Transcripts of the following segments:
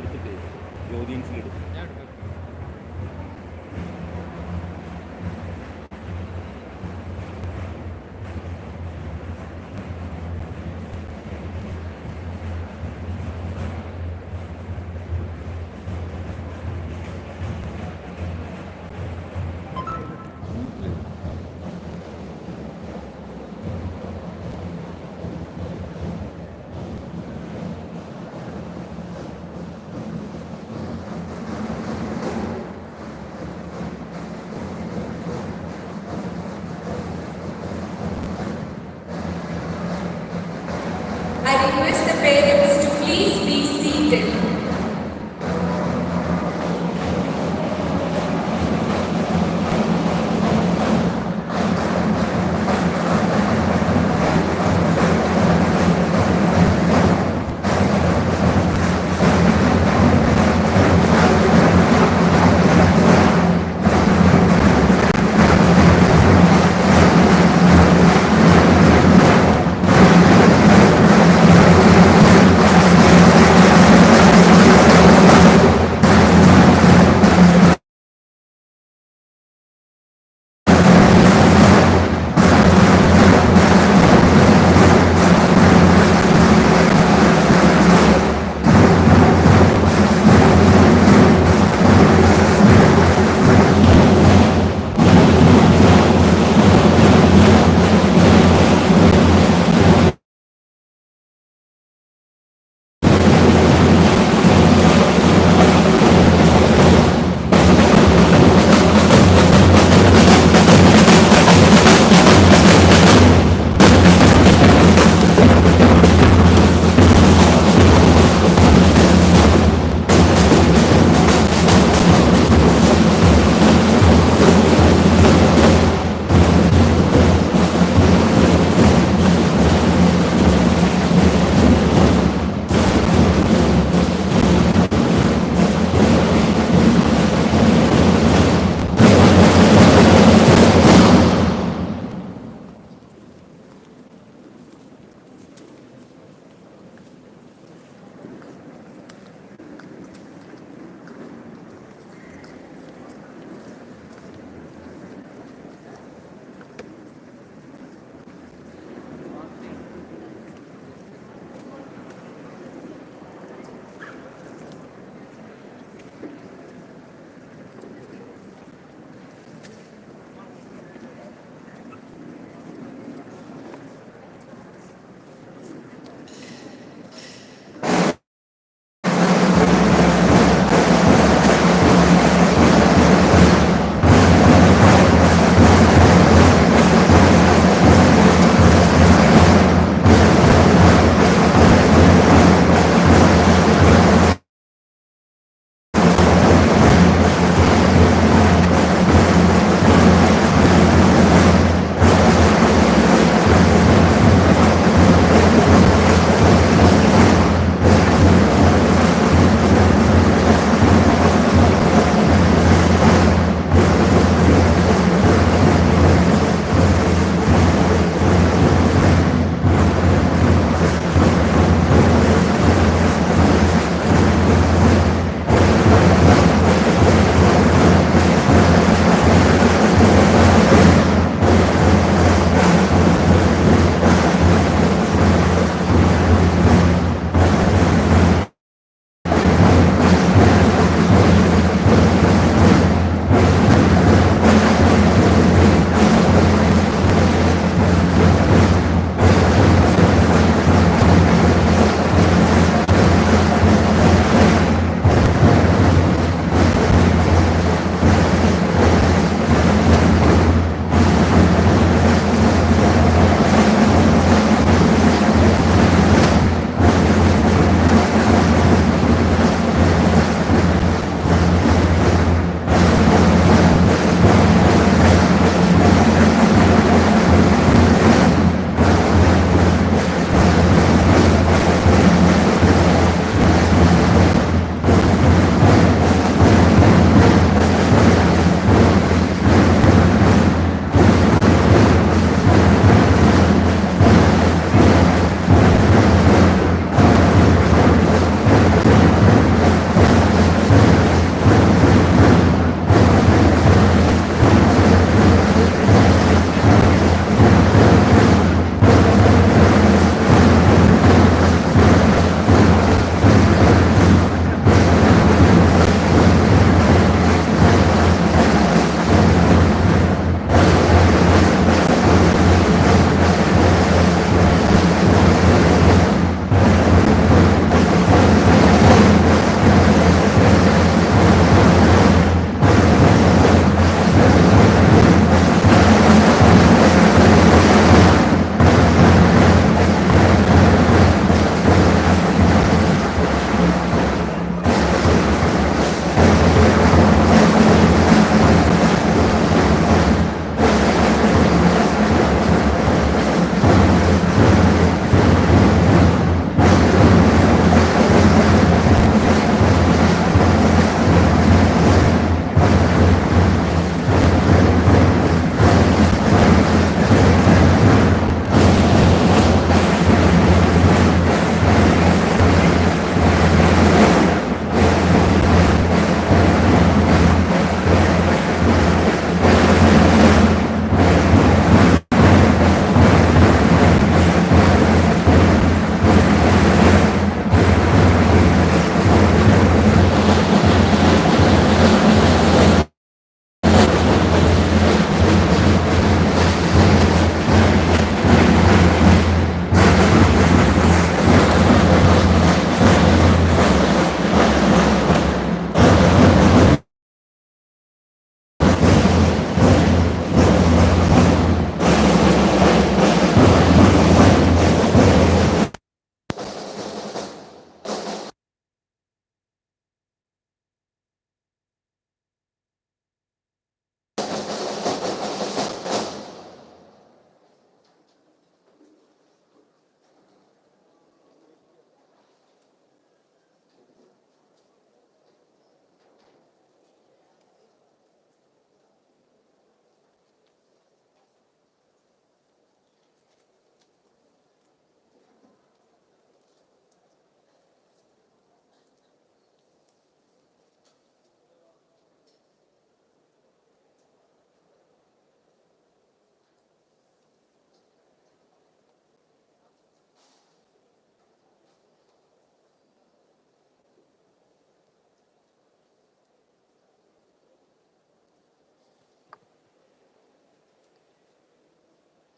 എടുത്തിട്ട് ഓഡിയൻസിലിടും.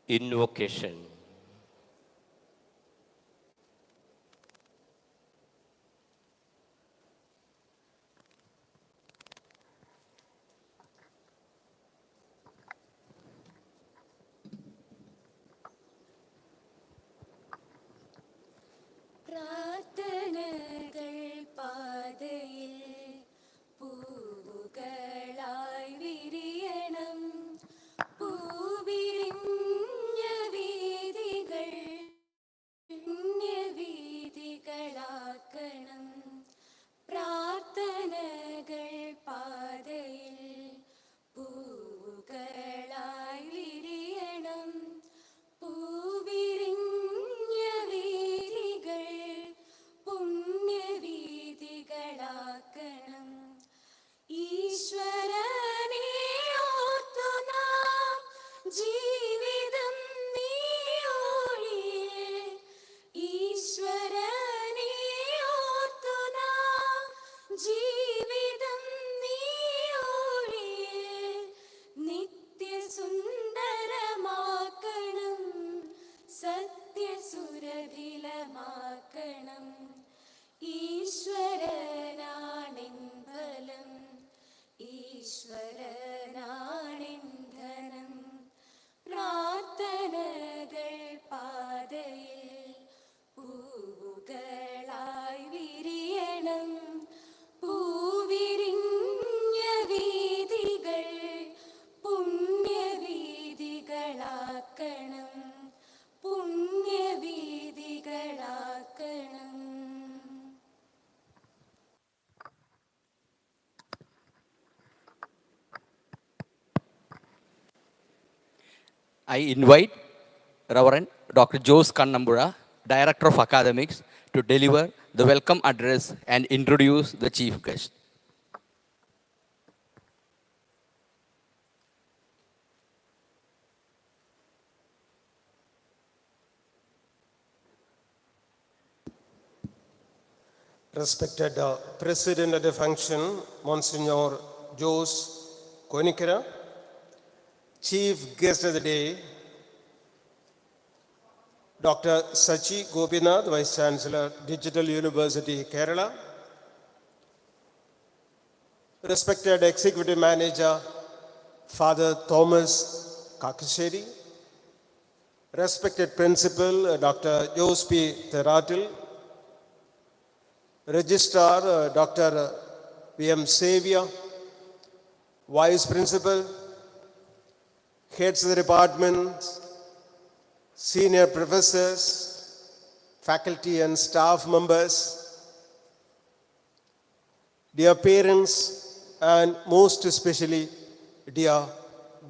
Invocation. പ്രാർത്ഥനകൾ പാതയിൽ പൂവുകളായി വിരിയണം, പൂവിരിഞ്ഞ വീഥികൾ പുണ്യവീഥികളാക്കണം. പ്രാർത്ഥനകൾ പാതയിൽ പൂവുകളായി വിരിയണം, പൂവിരിഞ്ഞ വീഥികൾ പുണ്യവീഥികളാക്കണം. ഈശ്വരനെ ഓർത്തു നാം ജീവിതം നീയൊഴിയേ, ഈശ്വരനെ ഓർത്തു നാം ജീവിതം നീയൊഴിയേ, നിത്യസുന്ദരമാക്കണം, സത്യസുരഭിലമാക്കണം. ഈശ്വരനാണെൻ ഫലം, ഈശ്വരനാണെൻ ധനം. പ്രാർത്ഥനകൾ പാതയിൽ പൂവുകളായി വിരിയണം, പൂവിരിഞ്ഞ വീഥികൾ പുണ്യവീഥികളാക്കണം, പുണ്യവീഥികളാക്കണം. I invite Reverend Dr. Jose Kannambura, Director of Academics, to deliver the welcome address and introduce the chief guest. Respected President of the function, Monsignor Jose Gopinath, Chief Guest of the Day, Dr. Saji Gopinath, Vice Chancellor, Digital University, Kerala, respected Executive Manager, Father Thomas Kakasheri, respected Principal, Dr. Jyothi Theratil, Registrar, Dr. V.M. Xavier, Vice Principal, heads of the departments, senior professors, faculty and staff members, dear parents, and most especially dear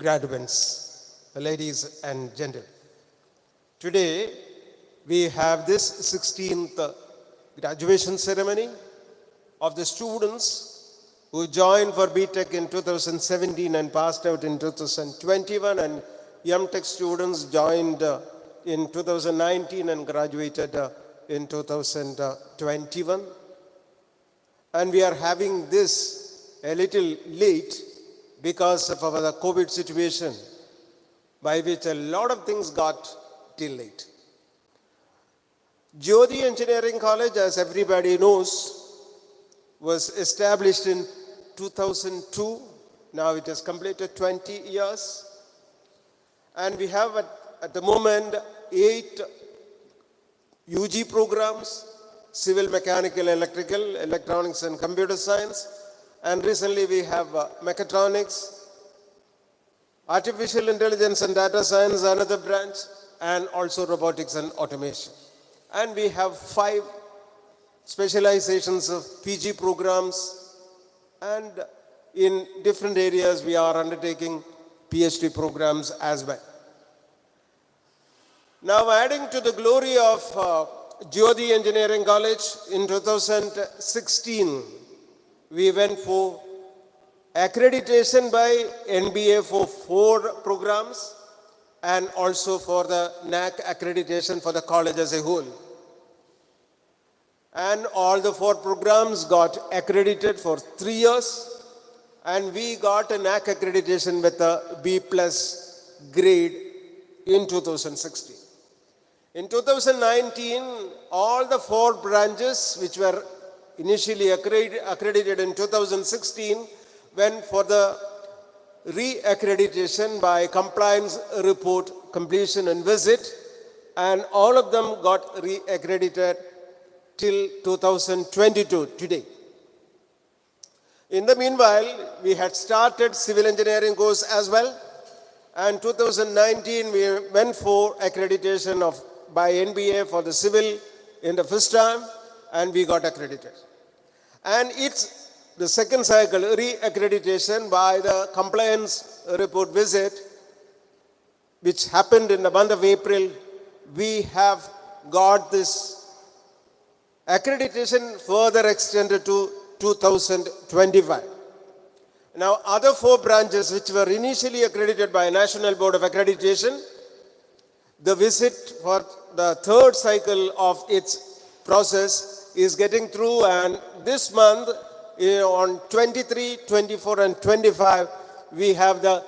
graduates, ladies and gentlemen. Today we have this 16th graduation ceremony of the students who joined for BTech in 2017 and passed out in 2021, and MTech students joined in 2019 and graduated in 2021. And we are having this a little late because of the COVID situation, by which a lot of things got delayed. Jyothi Engineering College, as everybody knows, was established in 2002. Now it has completed 20 years. And we have at the moment 8 UG programs: civil, mechanical, electrical, electronics and computer science. And recently we have mechatronics, artificial intelligence and data science, another branch, and also robotics and automation. And we have 5 specializations of PG programs, and in different areas we are undertaking PhD programs as well. Now, adding to the glory of Jyothi Engineering College, in 2016 we went for accreditation by NBA for 4 programs and also for the NAC accreditation for the college as a whole. And all the 4 programs got accredited for 3 years, and we got a NAC accreditation with a B+ grade in 2016. In 2019, all the 4 branches which were initially accredited in 2016 went for the re-accreditation by compliance report completion and visit, and all of them got re-accredited till 2022 today. In the meanwhile, we had started civil engineering course as well, and 2019 we went for accreditation by NBA for the civil in the first time, and we got accredited. And it's the second cycle, re-accreditation by the compliance report visit, which happened in the month of April. We have got this accreditation further extended to 2025. Now, other 4 branches which were initially accredited by National Board of Accreditation, the visit for the third cycle of its process is getting through, and this month, on 23, 24, and 25, we have the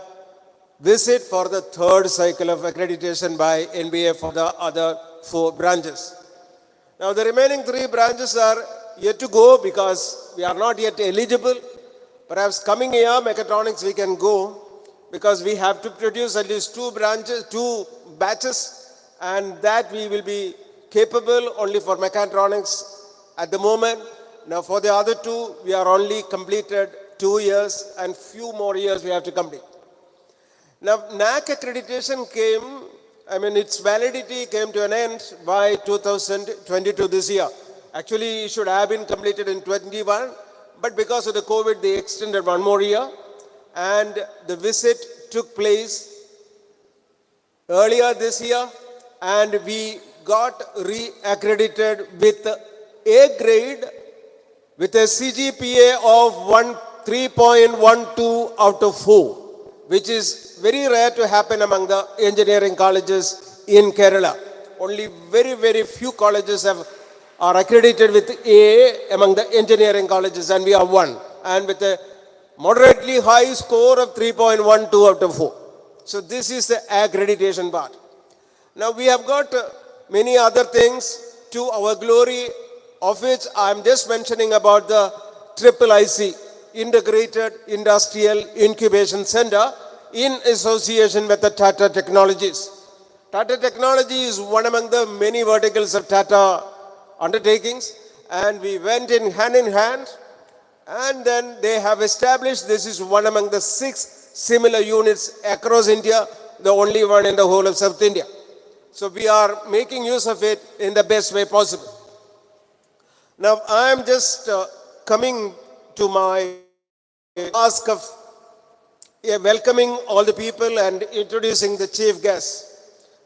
visit for the third cycle of accreditation by NBA for the other 4 branches. Now, the remaining 3 branches are yet to go because we are not yet eligible. Perhaps coming year, mechatronics we can go because we have to produce at least 2 batches, and that we will be capable only for mechatronics at the moment. Now, for the other 2, we are only completed 2 years, and few more years we have to complete. Now, NAC accreditation came, its validity came to an end by 2022 this year. Actually, it should have been completed in 21, but because of the COVID, they extended 1 more year, and the visit took place earlier this year, and we got re-accredited with A grade with a CGPA of 3.12 out of 4, which is very rare to happen among the engineering colleges in Kerala. Only very, very few colleges are accredited with A among the engineering colleges, and we are one, and with a moderately high score of 3.12 out of 4. So this is the accreditation part. Now we have got many other things to our glory, of which I am just mentioning about the IIIC, Integrated Industrial Incubation Center, in association with the Tata Technologies. Tata Technology is one among the many verticals of Tata undertakings, and we went in hand, and then they have established this is one among the 6 similar units across India, the only one in the whole of South India. So we are making use of it in the best way possible. Now, I am just coming to my task of welcoming all the people and introducing the chief guest.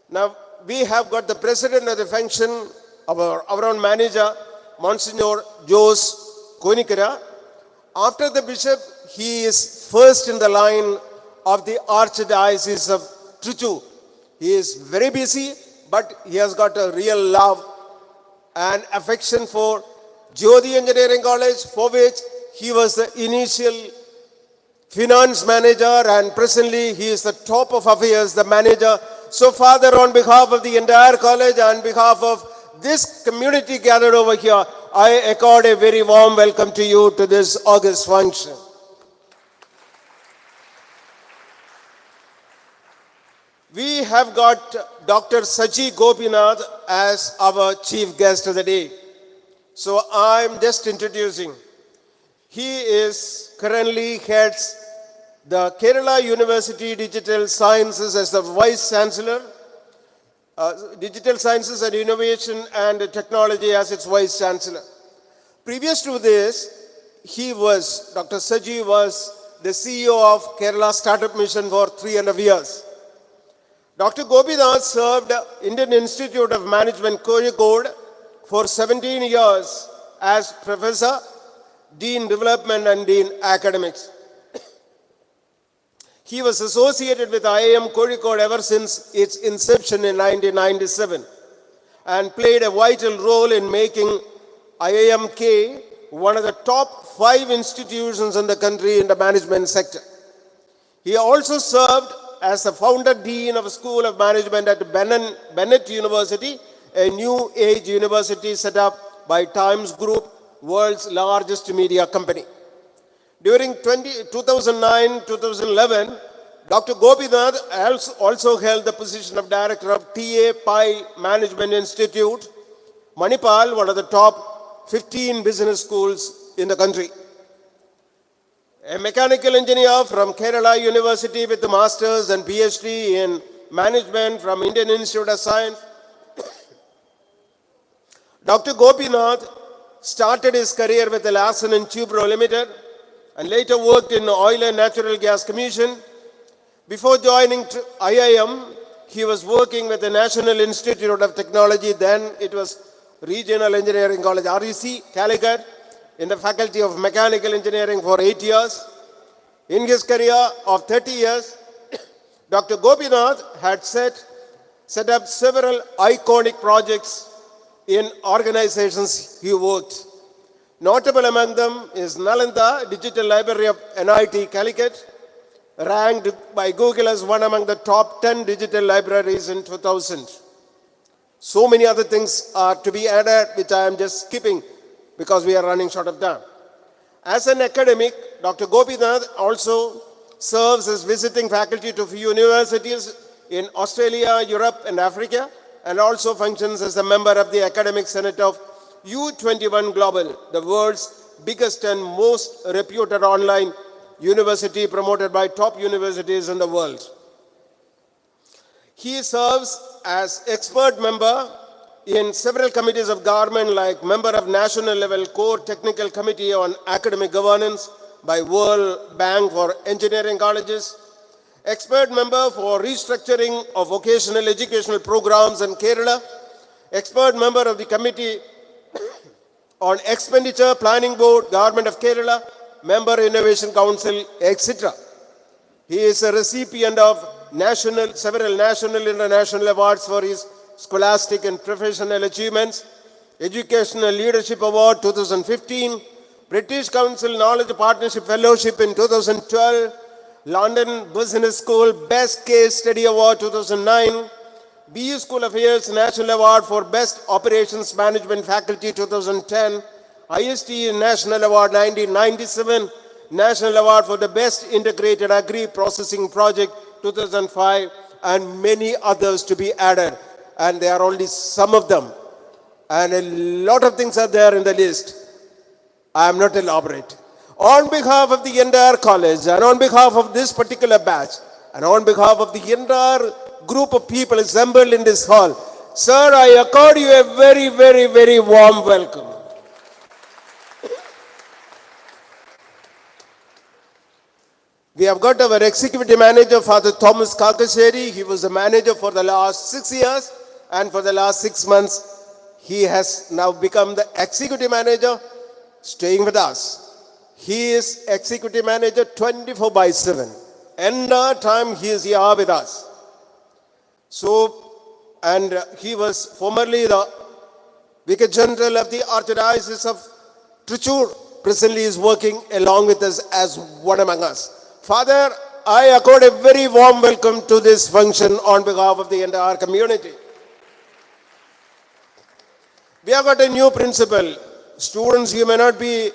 Now, we have got the president of the function, our own manager, Monsignor Jose Konikara. After the bishop, he is first in the line of the Archdiocese of Trichy. He is very busy, but he has got a real love and affection for Jyothi Engineering College, for which he was the initial finance manager, and presently he is the top of affairs, the manager. So, Father, on behalf of the entire college and on behalf of this community gathered over here, I accord a very warm welcome to you to this august function. We have got Dr. Saji Gopinath as our chief guest of the day. So I'm just introducing. He is currently heads the Kerala University Digital Sciences as the Vice Chancellor, Digital Sciences and Innovation and Technology as its Vice Chancellor. Previous to this, Dr. Saji was the CEO of Kerala Startup Mission for 3.5 years. Dr. Gopinath served Indian Institute of Management, Kozhikode, for 17 years as Professor, Dean Development and Dean Academics. He was associated with IIM Kozhikode ever since its inception in 1997 and played a vital role in making IIMK one of the top 5 institutions in the country in the management sector. He also served as the founder dean of School of Management at Bennett University, a new age university set up by Times Group, world's largest media company. During 2009-2011, Dr. Gopinath also held the position of director of TA Pi Management Institute, Manipal, one of the top 15 business schools in the country. A mechanical engineer from Kerala University with a master's and PhD in management from Indian Institute of Science. Dr. Gopinath started his career with the Larsen & Toubro Limited and later worked in Oil and Natural Gas Commission. Before joining IIM, he was working with the National Institute of Technology, then it was Regional Engineering College, REC, Calicut, in the Faculty of Mechanical Engineering for 8 years. In his career of 30 years, Dr. Gopinath had set up several iconic projects in organizations he worked. Notable among them is Nalanda Digital Library of NIT Calicut, ranked by Google as one among the top 10 digital libraries in 2000. So many other things are to be added, which I am just skipping because we are running short of time. As an academic, Dr. Gopinath also serves as visiting faculty to few universities in Australia, Europe, and Africa, and also functions as a member of the Academic Senate of U21 Global, the world's biggest and most reputed online university promoted by top universities in the world. He serves as expert member in several committees of government, like member of national level core technical committee on academic governance by World Bank for engineering colleges, expert member for restructuring of vocational educational programs in Kerala, expert member of the committee on expenditure planning board, government of Kerala, member innovation council, etc. He is a recipient of several national and international awards for his scholastic and professional achievements. Educational Leadership Award 2015, British Council Knowledge Partnership Fellowship in 2012, London Business School Best Case Study Award 2009, BU School Affairs National Award for Best Operations Management Faculty 2010, IST National Award 1997, National Award for the Best Integrated Agri Processing Project 2005, and many others to be added. And they are only some of them. And a lot of things are there in the list. I am not elaborate. On behalf of the entire college and on behalf of this particular batch and on behalf of the entire group of people assembled in this hall, sir, I accord you a very, very, very warm welcome. We have got our executive manager, Father Thomas Kakasheri. He was the manager for the last 6 years, and for the last 6 months, he has now become the executive manager, staying with us. He is executive manager 24/7. Entire time he is here with us. And he was formerly the Vicar General of the Archdiocese of Trichur. Presently is working along with us as one among us. Father, I accord a very warm welcome to this function on behalf of the entire community. We have got a new principal. Students, you may not be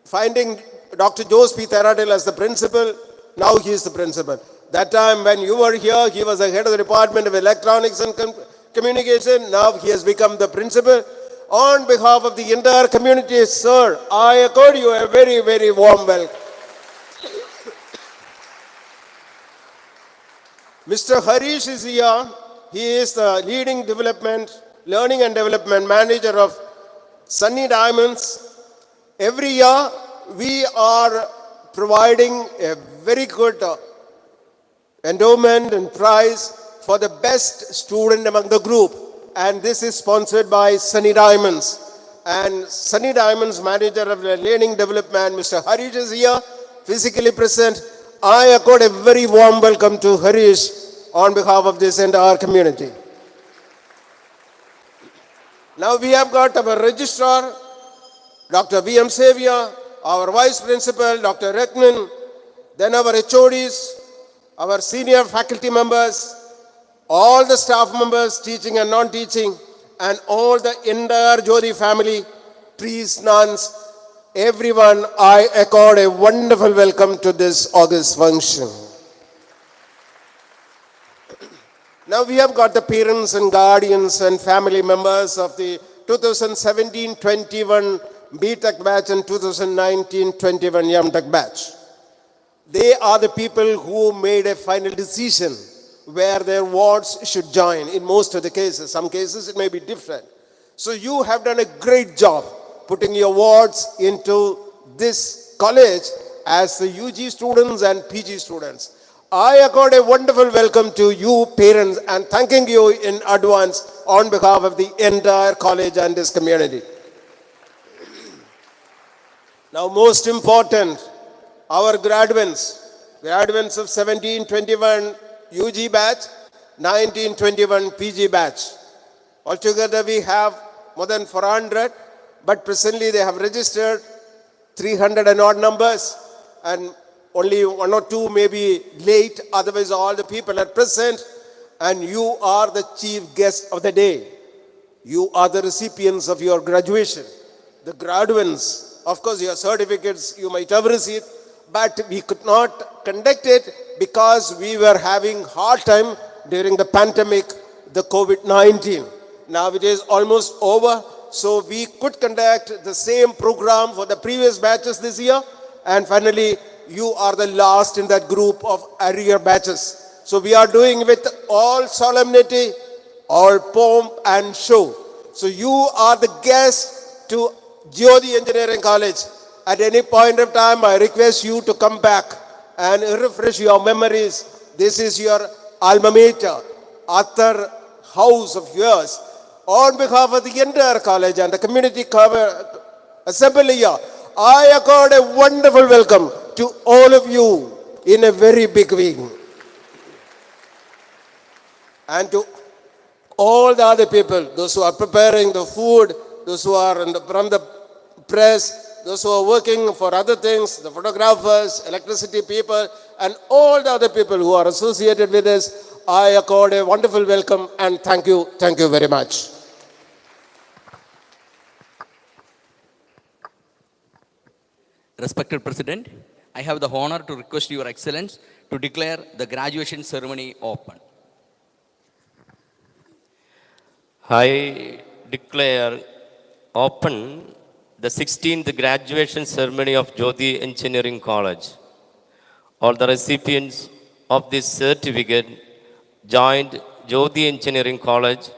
finding Dr. Jose P. Theradil as the principal. Now he is the principal. That time when you were here, he was the head of the Department of Electronics and Communication. Now he has become the principal. On behalf of the entire community, sir, I accord you a very, very warm welcome. Mr. Harish is here. He is the learning and development manager of Sunny Diamonds. Every year, we are providing a very good endowment and prize for the best student among the group. And this is sponsored by Sunny Diamonds. And Sunny Diamonds manager of the learning development, Mr. Harish is here, physically present. I accord a very warm welcome to Harish on behalf of this entire community. Now we have got our registrar, Dr. V.M. Xavier, our vice principal, Dr. Rekman, then our HODs, our senior faculty members, all the staff members, teaching and non-teaching, and all the entire Jyothi family, priests, nuns, everyone, I accord a wonderful welcome to this August function. Now we have got the parents and guardians and family members of the 2017-21 B.Tech batch and 2019-21 M.Tech batch. They are the people who made a final decision where their wards should join in most of the cases. Some cases it may be different. So you have done a great job putting your wards into this college as the UG students and PG students. I accord a wonderful welcome to you parents and thanking you in advance on behalf of the entire college and this community. Now most important, our graduates of 17-21 UG batch, 19-21 PG batch. Altogether we have more than 400, but presently they have registered 300 and odd numbers, and only one or two may be late, otherwise all the people are present, and you are the chief guest of the day. You are the recipients of your graduation. The graduates, of course your certificates you might have received, but we could not conduct it because we were having hard time during the pandemic, the COVID-19. Now it is almost over, so we could conduct the same program for the previous batches this year, and finally you are the last in that group of arrear batches. So we are doing with all solemnity, all pomp and show. So you are the guest to Jyothi Engineering College. At any point of time, I request you to come back and refresh your memories. This is your alma mater, other house of yours. On behalf of the entire college and the community assembly here, I accord a wonderful welcome to all of you in a very big way. And to all the other people, those who are preparing the food, those who are from the press, those who are working for other things, the photographers, electricity people, and all the other people who are associated with this, I accord a wonderful welcome and thank you very much. Respected President, I have the honor to request Your Excellence to declare the graduation ceremony open. I declare open the 16th graduation ceremony of Jyothi Engineering College. All the recipients of this certificate joined Jyothi Engineering College,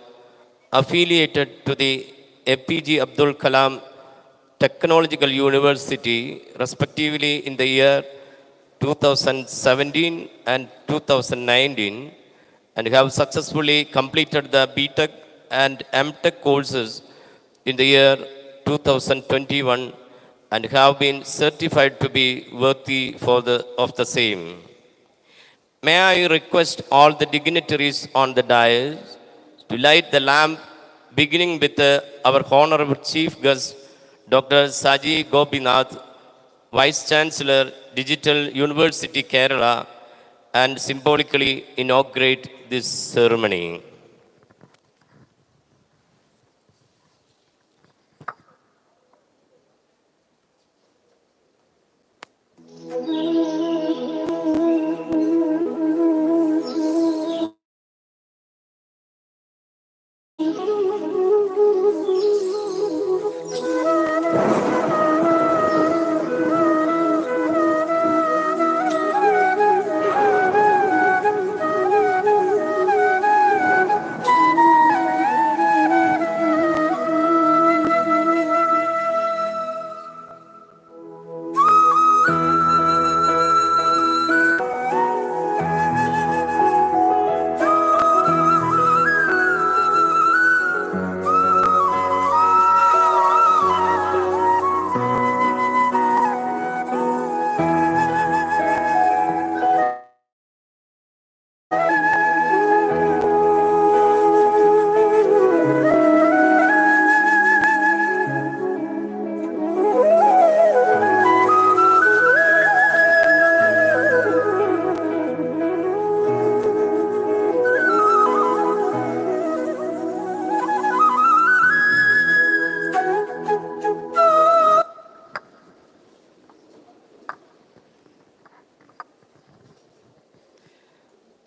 affiliated to the APJ Abdul Kalam Technological University, respectively in the year 2017 and 2019, and have successfully completed the B.Tech and M.Tech courses in the year 2021 and have been certified to be worthy of the same. May I request all the dignitaries on the dais to light the lamp, beginning with our Honorable Chief Guest, Dr. Saji Gopinath, Vice Chancellor, Digital University, Kerala, and symbolically inaugurate this ceremony.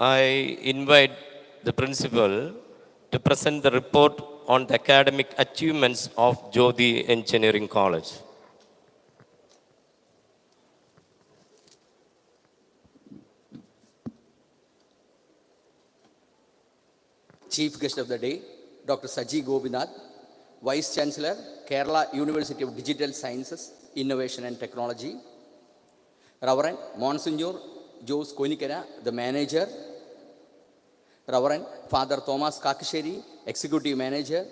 I invite the principal to present the report on the academic achievements of Jyothi Engineering College. Chief guest of the day, Dr. Saji Gopinath, Vice Chancellor, Kerala University of Digital Sciences, Innovation and Technology, Reverend Monsignor Jose Konikera, the Manager, Reverend Father Thomas Kakasheri, Executive Manager,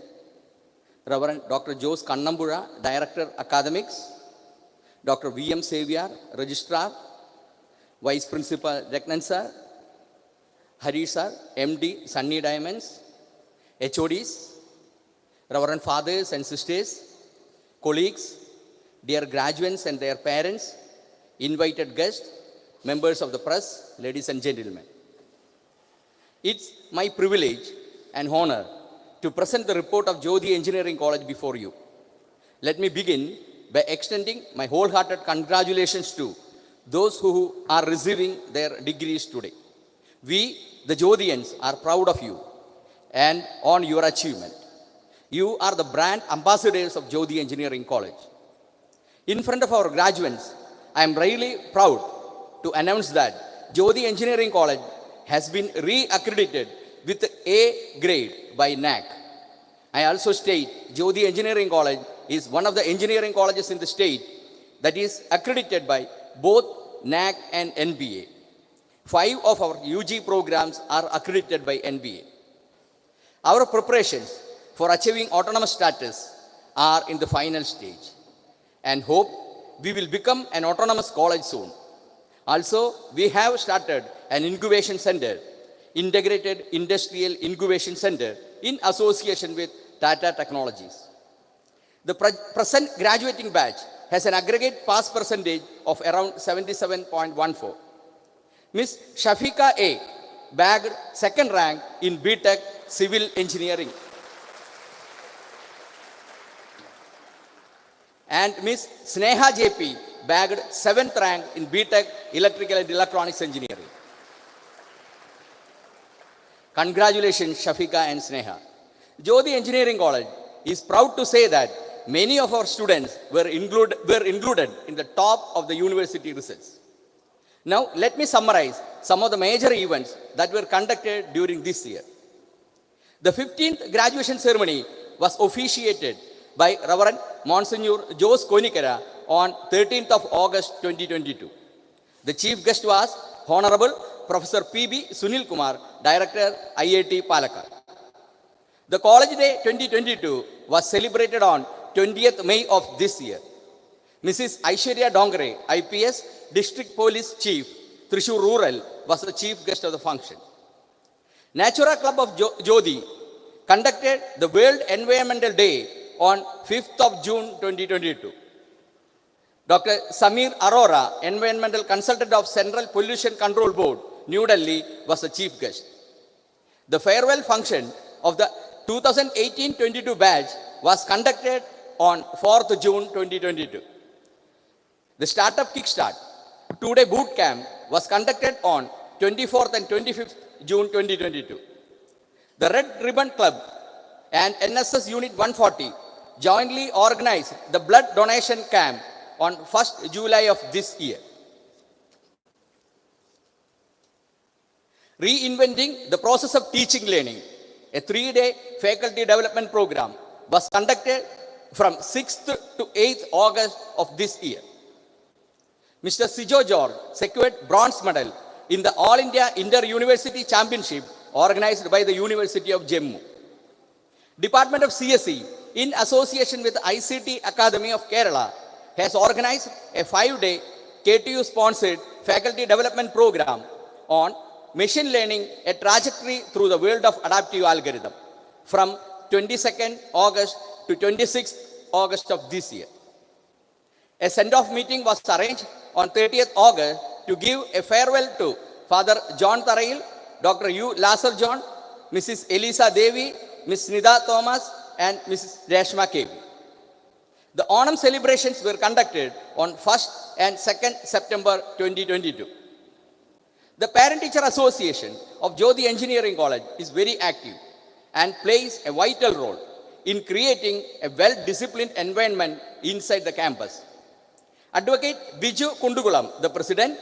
Reverend Dr. Jose Kannambura, Director Academics, Dr. V.M. Savior, Registrar, Vice Principal Reknan Sir, Harish Sir, MD, Sunny Diamonds, HODs, Reverend Fathers and Sisters, colleagues, dear graduates and their parents, invited guests, members of the press, ladies and gentlemen. It's my privilege and honor to present the report of Jyothi Engineering College before you. Let me begin by extending my wholehearted congratulations to those who are receiving their degrees today. We, the Jyothians, are proud of you and on your achievement. You are the brand ambassadors of Jyothi Engineering College. In front of our graduates, I am really proud to announce that Jyothi Engineering College has been re-accredited with A grade by NAC. I also state Jyothi Engineering College is one of the engineering colleges in the state that is accredited by both NAC and NBA. 5 of our UG programs are accredited by NBA. Our preparations for achieving autonomous status are in the final stage and hope we will become an autonomous college soon. Also, we have started an incubation center, Integrated Industrial Incubation Center, in association with Tata Technologies. The present graduating batch has an aggregate pass percentage of around 77.14. Ms. Shafika A. bagged second rank in BTech Civil Engineering. And Ms. Sneha JP bagged 7th rank in BTech Electrical and Electronics Engineering. Congratulations, Shafika and Sneha. Jyothi Engineering College is proud to say that many of our students were included in the top of the university results. Now, let me summarize some of the major events that were conducted during this year. The 15th graduation ceremony was officiated by Reverend Monsignor Jose Konikera on 13th of August 2022. The chief guest was Honorable Professor P.B. Sunil Kumar, Director, IIT Palakkad. The College Day 2022 was celebrated on 20th May of this year. Mrs. Aishwarya Dongre, IPS, District Police Chief, Thrissur Rural, was the chief guest of the function. Natura Club of Jyothi conducted the World Environmental Day on 5th of June 2022. Dr. Samir Arora, Environmental Consultant of Central Pollution Control Board, New Delhi, was the chief guest. The farewell function of the 2018-22 batch was conducted on 4th June 2022. The Startup Kickstart 2-day boot camp was conducted on 24th and 25th June 2022. The Red Ribbon Club and NSS Unit 140 jointly organized the blood donation camp on 1st July of this year. Reinventing the process of teaching learning, a 3-day faculty development program was conducted from 6th to 8th August of this year. Mr. Sijo George secured bronze medal in the All India Inter-University Championship organized by the University of Jammu. Department of CSE, in association with ICT Academy of Kerala, has organized a 5-day KTU-sponsored faculty development program on machine learning, a trajectory through the world of adaptive algorithm from 22nd August to 26th August of this year. A send-off meeting was arranged on 30th August to give a farewell to Father John Tarail, Dr. U. Lazar John, Mrs. Elisa Devi, Ms. Nida Thomas, and Mrs. Reshma Kevi. The Onam celebrations were conducted on 1st and 2nd September 2022. The Parent-Teacher Association of Jyothi Engineering College is very active and plays a vital role in creating a well-disciplined environment inside the campus. Advocate Biju Kundugulam, the President,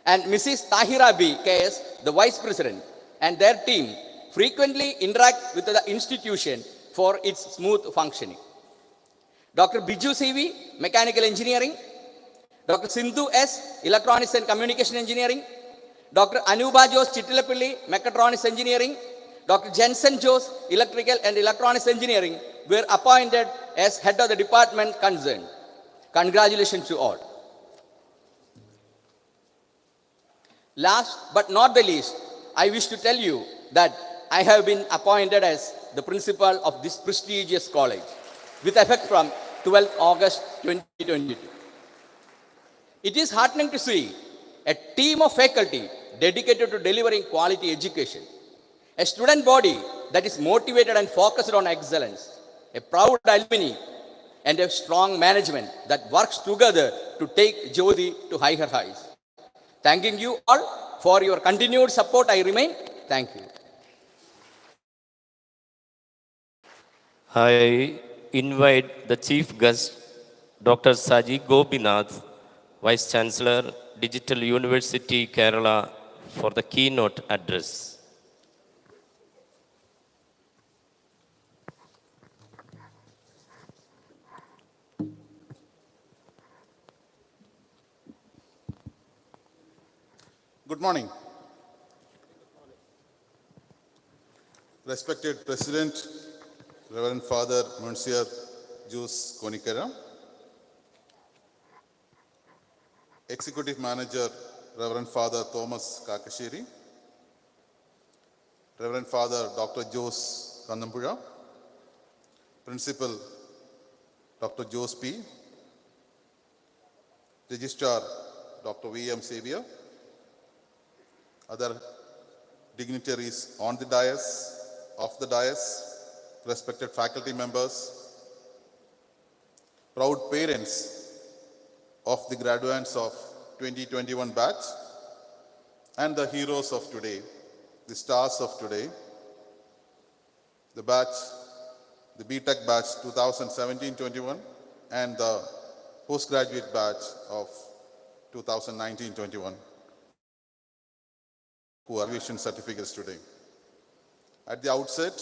and Mrs. Tahira B. KS, the Vice President, and their team frequently interact with the institution for its smooth functioning. Dr. Biju CV, Mechanical Engineering, Dr. Sindhu S, Electronics and Communication Engineering, Dr. Anuba Jose Chittilapilli, Mechatronics Engineering, Dr. Jensen Jose, Electrical and Electronics Engineering, were appointed as head of the department concerned. Congratulations to all. Last but not the least, I wish to tell you that I have been appointed as the principal of this prestigious college with effect from 12th August 2022. It is heartening to see a team of faculty dedicated to delivering quality education, a student body that is motivated and focused on excellence, a proud alumni, and a strong management that works together to take Jyothi to higher heights. Thanking you all for your continued support. I remain. Thank you. I invite the chief guest, Dr. Saji Gopinath, Vice Chancellor, Digital University, Kerala, for the keynote address. Good morning. Respected President, Reverend Father Monsieur Jose Konikera, Executive Manager Reverend Father Thomas Kakashiri, Reverend Father Dr. Jose Kannampuzha, Principal Dr. Jose P, Registrar Dr. V.M. Xavier, other dignitaries on the dais, off the dais, respected faculty members, proud parents of the graduates of 2021 batch, and the heroes of today, the stars of today, the batch, the BTech batch 2017-21, and the postgraduate batch of 2019-21. Who are graduation certificates today. At the outset,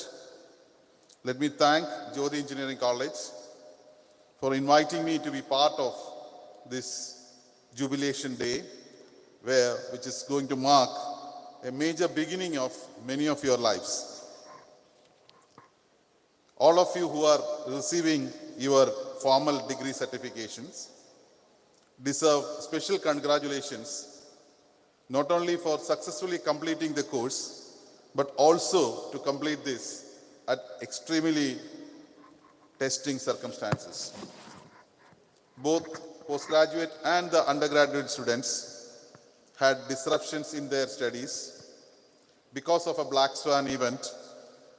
let me thank Jyothi Engineering College for inviting me to be part of this jubilation day, which is going to mark a major beginning of many of your lives. All of you who are receiving your formal degree certifications deserve special congratulations, not only for successfully completing the course, but also to complete this at extremely testing circumstances. Both postgraduate and the undergraduate students had disruptions in their studies because of a black swan event,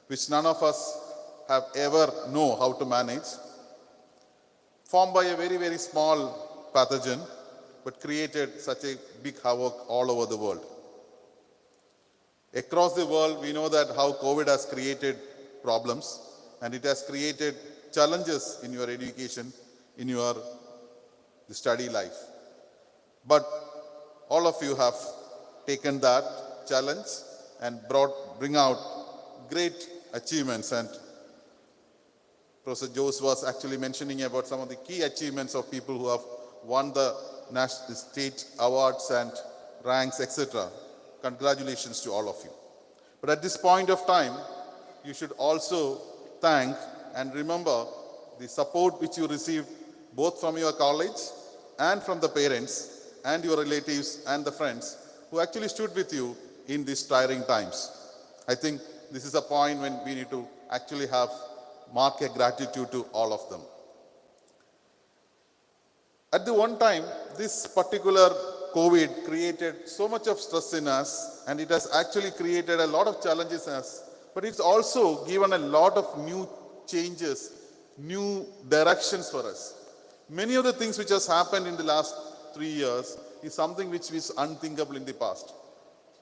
which none of us have ever know how to manage, formed by a very, very small pathogen, but created such a big havoc all over the world. Across the world, we know that how COVID has created problems, and it has created challenges in your education, in your study life. But all of you have taken that challenge and bring out great achievements. And Professor Jose was actually mentioning about some of the key achievements of people who have won the national state awards and ranks, etc. Congratulations to all of you. But at this point of time, you should also thank and remember the support which you received both from your college and from the parents and your relatives and the friends who actually stood with you in these tiring times. I think this is a point when we need to actually mark a gratitude to all of them. At the one time, this particular COVID created so much of stress in us, and it has actually created a lot of challenges in us, but it's also given a lot of new changes, new directions for us. Many of the things which has happened in the last 3 years is something which was unthinkable in the past.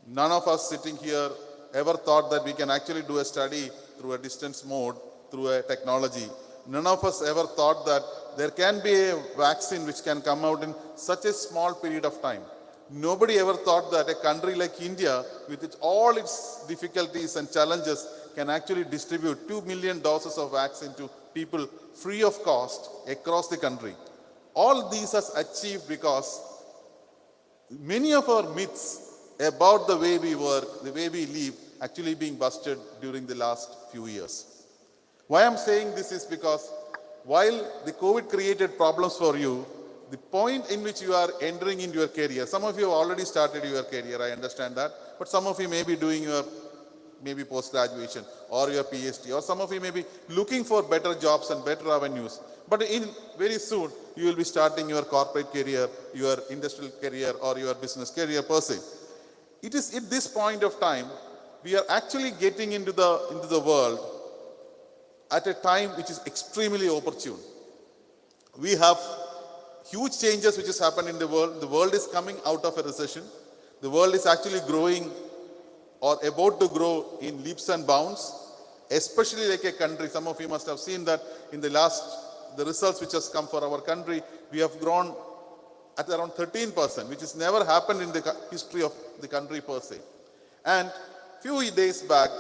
None of us sitting here ever thought that we can actually do a study through a distance mode, through a technology. None of us ever thought that there can be a vaccine which can come out in such a small period of time. Nobody ever thought that a country like India, with all its difficulties and challenges, can actually distribute 2 million doses of vaccine to people free of cost across the country. All these has achieved because many of our myths about the way we work, the way we live, actually being busted during the last few years. Why I'm saying this is because while the COVID created problems for you, the point in which you are entering into your career, some of you have already started your career, I understand that, but some of you may be doing your maybe post-graduation or your PhD, or some of you may be looking for better jobs and better avenues. But in very soon, you will be starting your corporate career, your industrial career, or your business career per se. It is at this point of time, we are actually getting into the world at a time which is extremely opportune. We have huge changes which has happened in the world. The world is coming out of a recession. The world is actually growing or about to grow in leaps and bounds, especially like a country. Some of you must have seen that in the results which has come for our country, we have grown at around 13%, which has never happened in the history of the country per se. And few days back,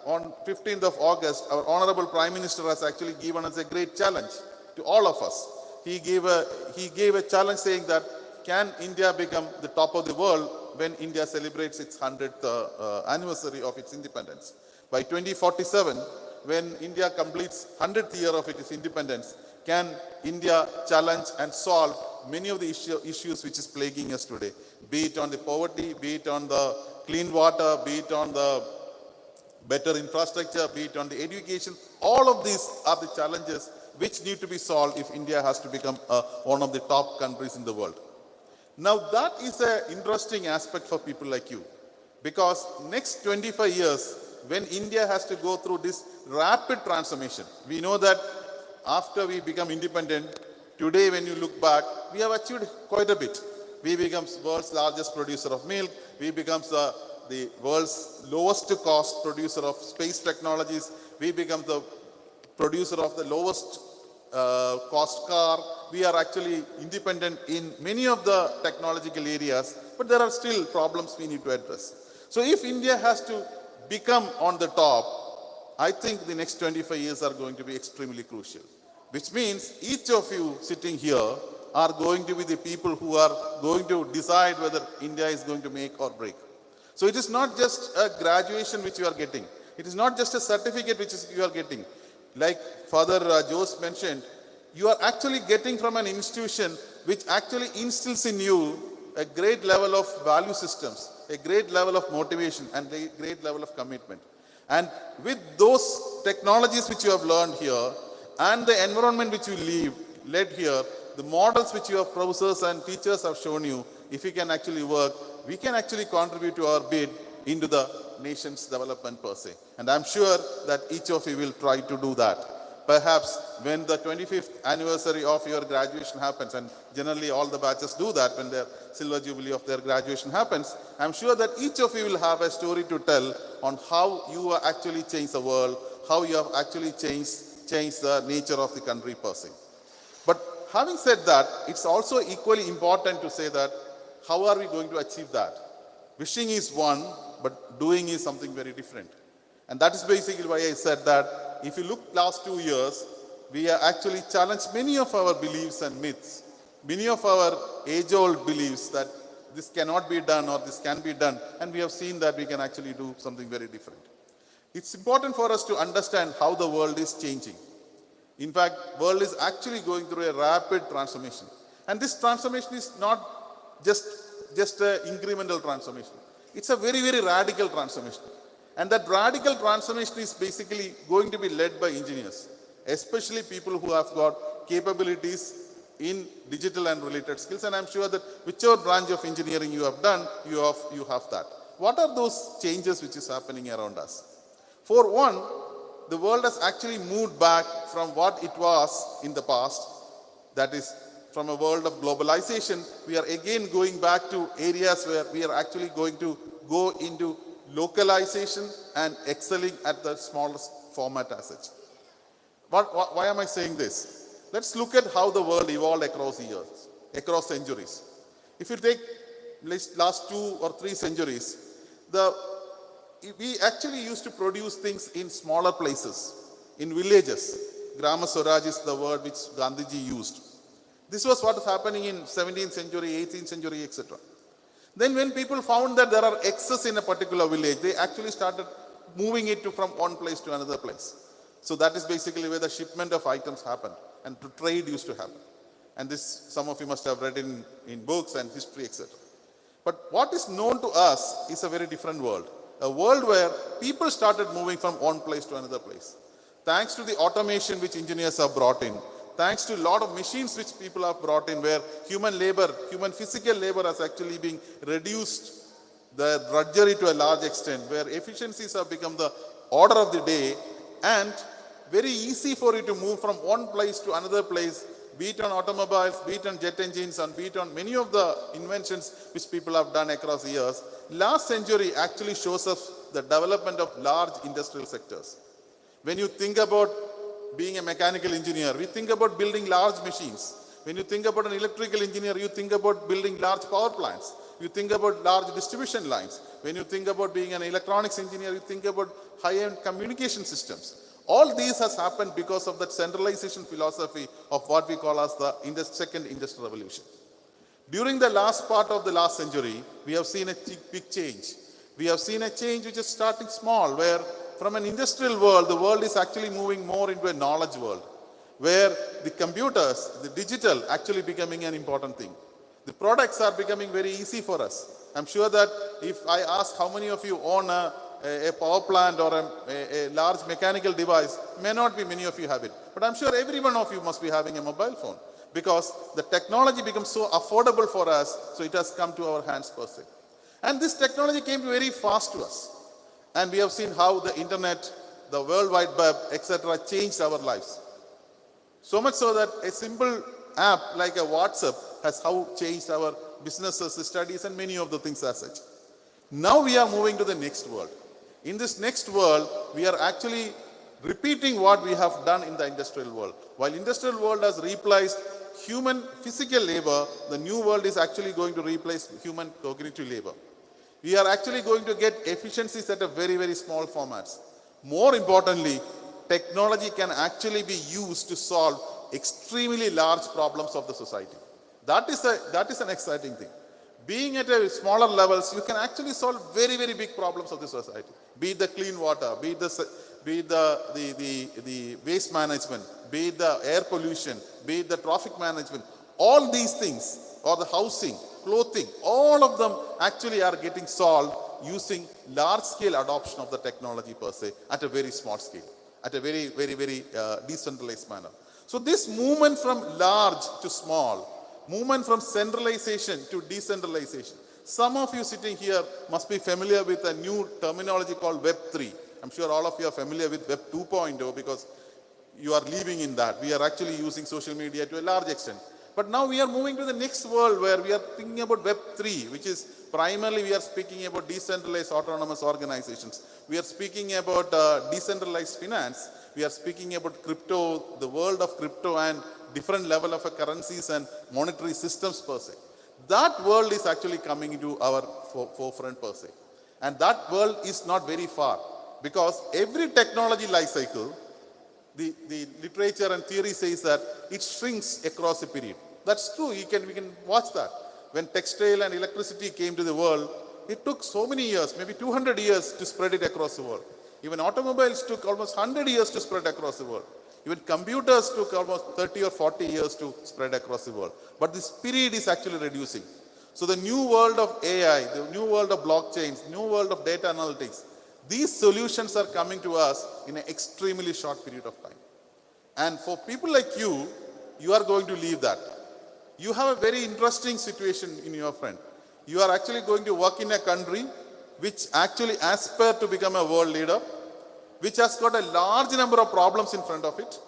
on 15th of August, our Honorable Prime Minister has actually given us a great challenge to all of us. He gave a challenge saying that, can India become the top of the world when India celebrates its 100th anniversary of its independence? By 2047, when India completes 100th year of its independence, can India challenge and solve many of the issues which is plaguing us today? Be it on the poverty, be it on the clean water, be it on the better infrastructure, be it on the education. All of these are the challenges which need to be solved if India has to become one of the top countries in the world. Now that is an interesting aspect for people like you, because next 25 years, when India has to go through this rapid transformation, we know that after we become independent, today when you look back, we have achieved quite a bit. We become the world's largest producer of milk. We become the world's lowest cost producer of space technologies. We become the producer of the lowest cost car. We are actually independent in many of the technological areas, but there are still problems we need to address. So if India has to become on the top, I think the next 25 years are going to be extremely crucial, which means each of you sitting here are going to be the people who are going to decide whether India is going to make or break. So it is not just a graduation which you are getting. It is not just a certificate which you are getting. Like Father Jose mentioned, you are actually getting from an institution which actually instills in you a great level of value systems, a great level of motivation, and a great level of commitment. And with those technologies which you have learned here, and the environment which you led here, the models which your professors and teachers have shown you, if you can actually work, we can actually contribute to our bid into the nation's development per se. And I'm sure that each of you will try to do that. Perhaps when the 25th anniversary of your graduation happens, and generally all the batches do that when their silver jubilee of their graduation happens, I'm sure that each of you will have a story to tell on how you have actually changed the world, how you have actually changed the nature of the country per se. But having said that, it's also equally important to say that how are we going to achieve that? Wishing is one, but doing is something very different. And that is basically why I said that if you look last 2 years, we have actually challenged many of our beliefs and myths, many of our age-old beliefs that this cannot be done or this can be done, and we have seen that we can actually do something very different. It's important for us to understand how the world is changing. In fact, world is actually going through a rapid transformation. And this transformation is not just an incremental transformation. It's a very, very radical transformation. And that radical transformation is basically going to be led by engineers, especially people who have got capabilities in digital and related skills. And I'm sure that whichever branch of engineering you have done, you have that. What are those changes which is happening around us? For one, the world has actually moved back from what it was in the past. That is, from a world of globalization, we are again going back to areas where we are actually going to go into localization and excelling at the smallest format as such. Why am I saying this? Let's look at how the world evolved across years, across centuries. If you take last 2 or 3 centuries, we actually used to produce things in smaller places, in villages. Grama Swaraj is the word which Gandhiji used. This was what was happening in 17th century, 18th century, etc. Then when people found that there are excess in a particular village, they actually started moving it from one place to another place. So that is basically where the shipment of items happened and to trade used to happen. And this, some of you must have read in books and history, etc. But what is known to us is a very different world. A world where people started moving from one place to another place. Thanks to the automation which engineers have brought in, thanks to a lot of machines which people have brought in, where human labor, human physical labor has actually been reduced, the drudgery to a large extent, where efficiencies have become the order of the day, and very easy for you to move from one place to another place, be it on automobiles, be it on jet engines, and be it on many of the inventions which people have done across the years. Last century actually shows us the development of large industrial sectors. When you think about being a mechanical engineer, we think about building large machines. When you think about an electrical engineer, you think about building large power plants. You think about large distribution lines. When you think about being an electronics engineer, you think about high-end communication systems. All these has happened because of that centralization philosophy of what we call as the second industrial revolution. During the last part of the last century, we have seen a big change. We have seen a change which is starting small, where from an industrial world, the world is actually moving more into a knowledge world, where the computers, the digital, actually becoming an important thing. The products are becoming very easy for us. I'm sure that if I ask how many of you own a power plant or a large mechanical device, may not be many of you have it. But I'm sure every one of you must be having a mobile phone, because the technology becomes so affordable for us, so it has come to our hands per se. And this technology came very fast to us. And we have seen how the internet, the World Wide Web, etc. changed our lives. So much so that a simple app like a WhatsApp has how changed our businesses, studies, and many of the things as such. Now we are moving to the next world. In this next world, we are actually repeating what we have done in the industrial world. While industrial world has replaced human physical labor, the new world is actually going to replace human cognitive labor. We are actually going to get efficiencies at a very, very small formats. More importantly, technology can actually be used to solve extremely large problems of the society. That is an exciting thing. Being at a smaller levels, you can actually solve very, very big problems of the society. Be it the clean water, be it the waste management, be it the air pollution, be it the traffic management. All these things, or the housing, clothing, all of them actually are getting solved using large-scale adoption of the technology per se at a very small scale, at a very, very, very decentralized manner. So this movement from large to small, movement from centralization to decentralization. Some of you sitting here must be familiar with a new terminology called Web 3. I'm sure all of you are familiar with Web 2.0 because you are living in that. We are actually using social media to a large extent. But now we are moving to the next world where we are thinking about Web 3, which is primarily we are speaking about decentralized autonomous organizations. We are speaking about decentralized finance. We are speaking about crypto, the world of crypto and different level of currencies and monetary systems per se. That world is actually coming into our forefront per se. And that world is not very far, because every technology life cycle, the literature and theory says that it shrinks across a period. That's true, we can watch that. When textile and electricity came to the world, it took so many years, maybe 200 years to spread it across the world. Even automobiles took almost 100 years to spread across the world. Even computers took almost 30 or 40 years to spread across the world. But this period is actually reducing. So the new world of AI, the new world of blockchains, new world of data analytics, these solutions are coming to us in an extremely short period of time. And for people like you, you are going to leave that. You have a very interesting situation in your front. You are actually going to work in a country which actually aspires to become a world leader, which has got a large number of problems in front of it.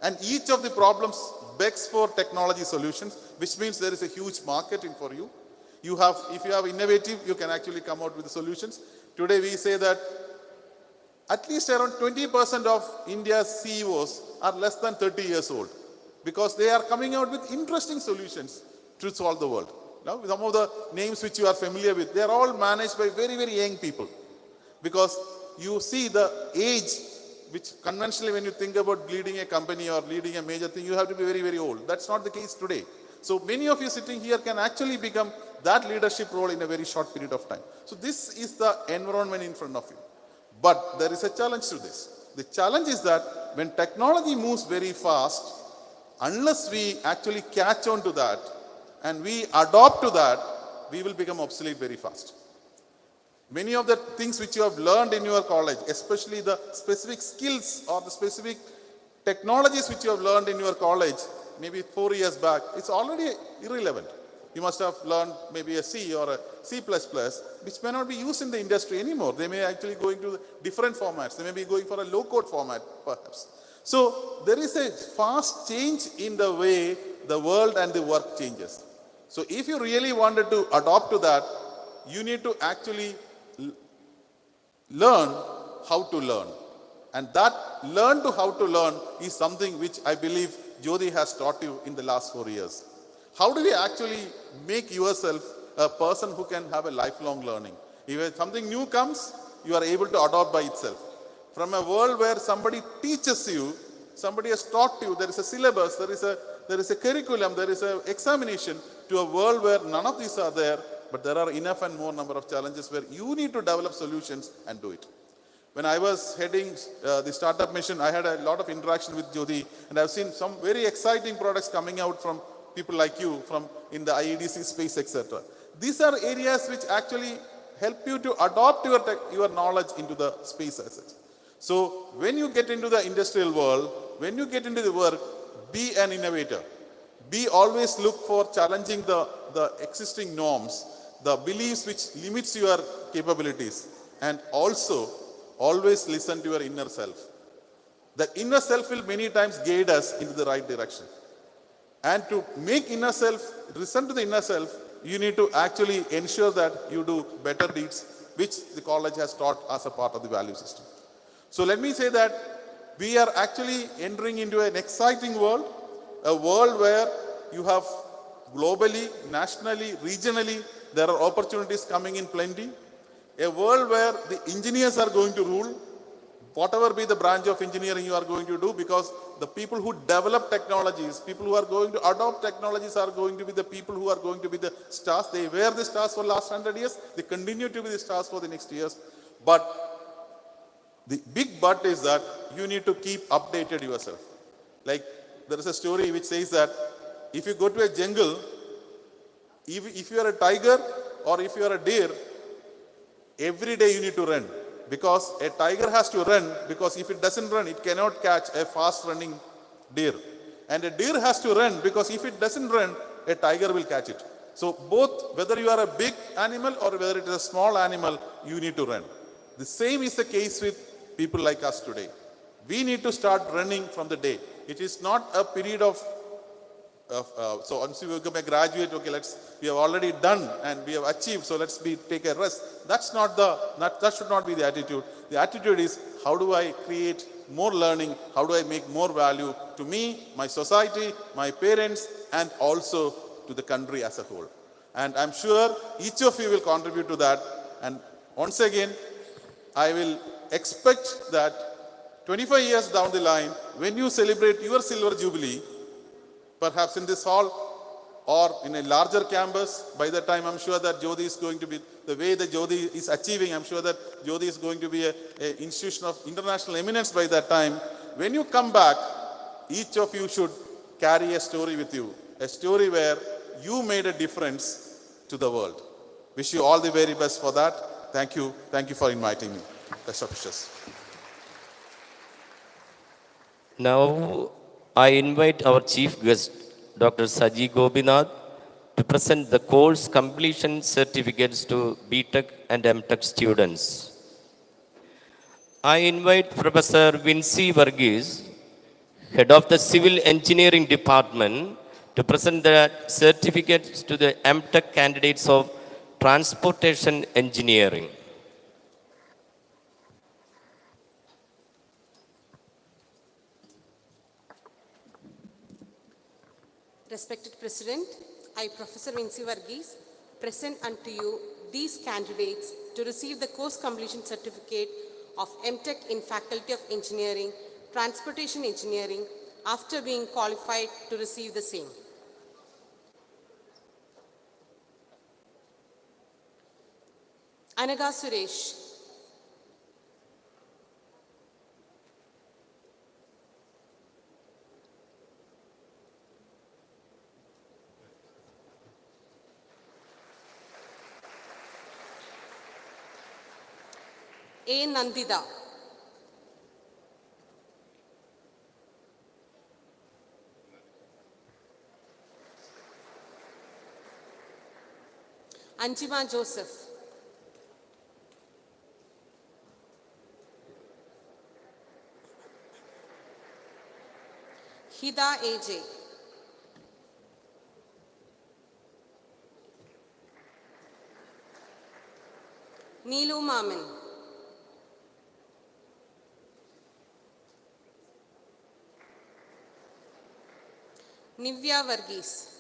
And each of the problems begs for technology solutions, which means there is a huge market in for you. If you have innovative, you can actually come out with the solutions. Today we say that at least around 20% of India's CEOs are less than 30 years old because they are coming out with interesting solutions to solve the world. Now, some of the names which you are familiar with, they are all managed by very, very young people because you see the age which conventionally when you think about leading a company or leading a major thing, you have to be very, very old. That's not the case today. So many of you sitting here can actually become that leadership role in a very short period of time. So this is the environment in front of you. But there is a challenge to this. The challenge is that when technology moves very fast, unless we actually catch on to that and we adopt to that, we will become obsolete very fast. Many of the things which you have learned in your college, especially the specific skills or the specific technologies which you have learned in your college, maybe 4 years back, it's already irrelevant. You must have learned maybe a C or a C++, which may not be used in the industry anymore. They may actually go into different formats. They may be going for a low-code format, perhaps. So there is a fast change in the way the world and the work changes. So if you really wanted to adopt to that, you need to actually learn how to learn. And that learn to how to learn is something which I believe Jyothi has taught you in the last 4 years. How do we actually make yourself a person who can have a lifelong learning? If something new comes, you are able to adopt by itself. From a world where somebody teaches you, somebody has taught you, there is a syllabus, there is a curriculum, there is an examination, to a world where none of these are there, but there are enough and more number of challenges where you need to develop solutions and do it. When I was heading the startup mission, I had a lot of interaction with Jyothi, and I've seen some very exciting products coming out from people like you, from in the IEDC space, etc. These are areas which actually help you to adopt your knowledge into the space as such. So when you get into the industrial world, when you get into the work, be an innovator. Be always look for challenging the existing norms, the beliefs which limits your capabilities, and also always listen to your inner self. The inner self will many times guide us into the right direction. And to make inner self, listen to the inner self, you need to actually ensure that you do better deeds, which the college has taught as a part of the value system. So let me say that we are actually entering into an exciting world, a world where you have globally, nationally, regionally, there are opportunities coming in plenty. A world where the engineers are going to rule, whatever be the branch of engineering you are going to do, because the people who develop technologies, people who are going to adopt technologies are going to be the people who are going to be the stars. They were the stars for the last 100 years. They continue to be the stars for the next years. But the big but is that you need to keep updated yourself. Like there is a story which says that if you go to a jungle, if you are a tiger or if you are a deer, every day you need to run. Because a tiger has to run, because if it doesn't run, it cannot catch a fast running deer. And a deer has to run, because if it doesn't run, a tiger will catch it. So both, whether you are a big animal or whether it is a small animal, you need to run. The same is the case with people like us today. We need to start running from the day. It is not a period of so once you become a graduate, okay, we have already done and we have achieved, so take a rest. That should not be the attitude. The attitude is, how do I create more learning? How do I make more value to me, my society, my parents, and also to the country as a whole? And I'm sure each of you will contribute to that. And once again, I will expect that 25 years down the line, when you celebrate your silver jubilee, perhaps in this hall or in a larger campus, by the time I'm sure that Jyothi is going to be, the way that Jyothi is achieving, I'm sure that Jyothi is going to be an institution of international eminence by that time. When you come back, each of you should carry a story with you, a story where you made a difference to the world. Wish you all the very best for that. Thank you. Thank you for inviting me. Best of wishes. Now, I invite our chief guest, Dr. Saji Gopinath, to present the course completion certificates to BTech and MTech students. I invite Professor Vinci Varghese, head of the Civil Engineering Department, to present the certificates to the MTech candidates of Transportation Engineering. Respected President, I, Professor Vinci Varghese, present unto you these candidates to receive the course completion certificate of MTech in Faculty of Engineering, Transportation Engineering, after being qualified to receive the same. Anaga Suresh. A. Nandida. Anjima Joseph. Hida AJ. Neelu Mamin. Nivya Varghese.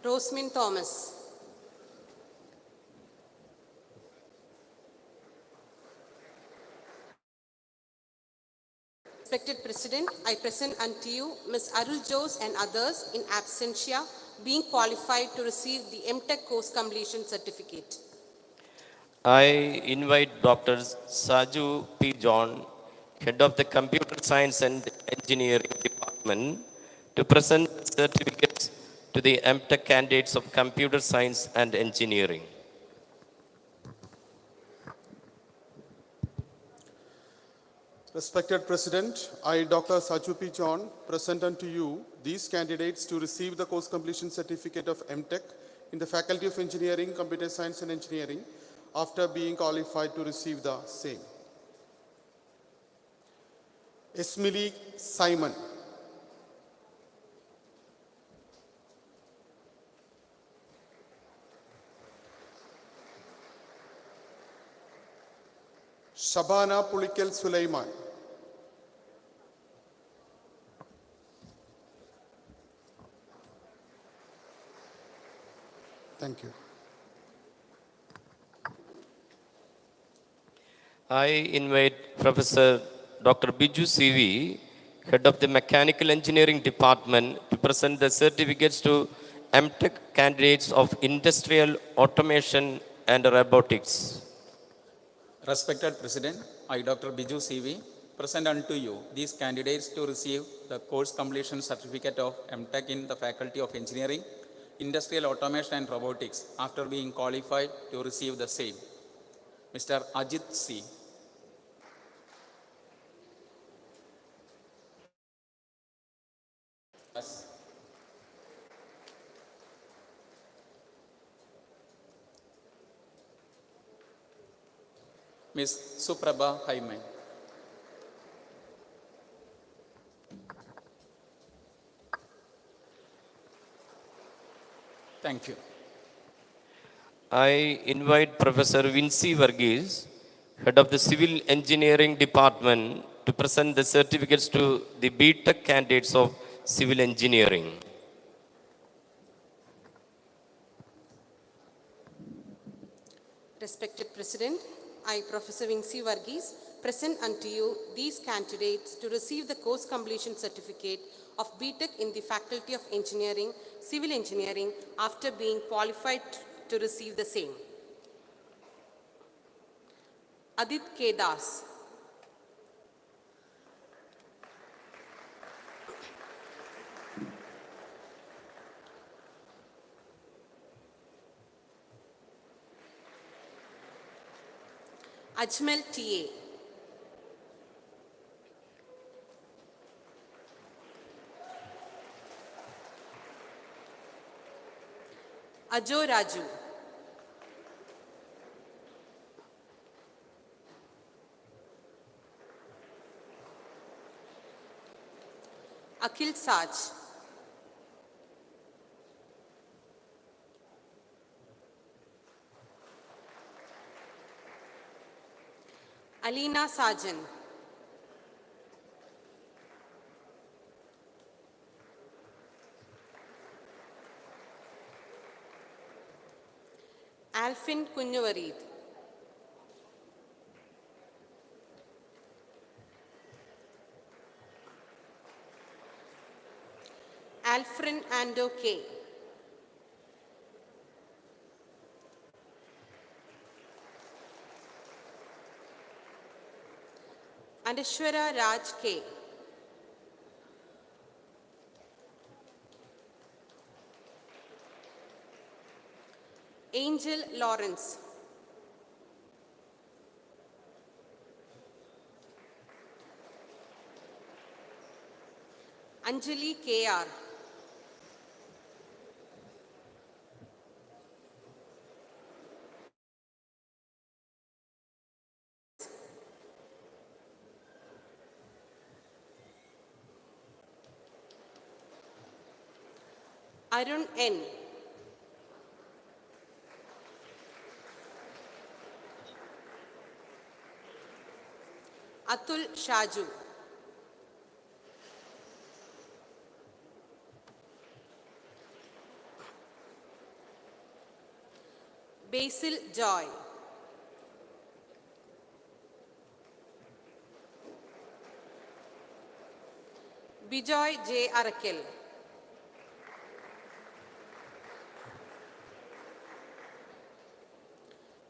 Rosemin Thomas. Respected President, I present unto you Ms. Arul Jose and others in absentia being qualified to receive the MTech course completion certificate. I invite Dr. Saju P. John, Head of the Computer Science and Engineering Department, to present certificates to the MTech candidates of Computer Science and Engineering. Respected President, I, Dr. Saju P. John, present unto you these candidates to receive the course completion certificate of MTech in the Faculty of Engineering, Computer Science and Engineering after being qualified to receive the same. Esmili Simon. Shabana Pulikal Sulaiman. Thank you. I invite Professor Dr. Biju CV, Head of the Mechanical Engineering Department, to present the certificates to MTech candidates of Industrial Automation and Robotics. Respected President, I, Dr. Biju CV, present unto you these candidates to receive the course completion certificate of MTech in the Faculty of Engineering, Industrial Automation and Robotics after being qualified to receive the same. Mr. Ajit C. Ms. Suprabha Jaime. Thank you. I invite Professor Vinci Varghese, Head of the Civil Engineering Department, to present the certificates to the BTech candidates of Civil Engineering. Respected President, I, Professor Vinci Varghese, present unto you these candidates to receive the course completion certificate of BTech in the Faculty of Engineering, Civil Engineering after being qualified to receive the same. Adit K. Das. Ajmal T.A. Ajo Raju. Akhil Saj. Alina Sajan. Alfin Kunjuvareed. Alfred Ando K. Andeshwara Raj K. Angel Lawrence. Anjali KR. Arun N. Atul Shaju. Basil Joy. Bijoy J. Arakil.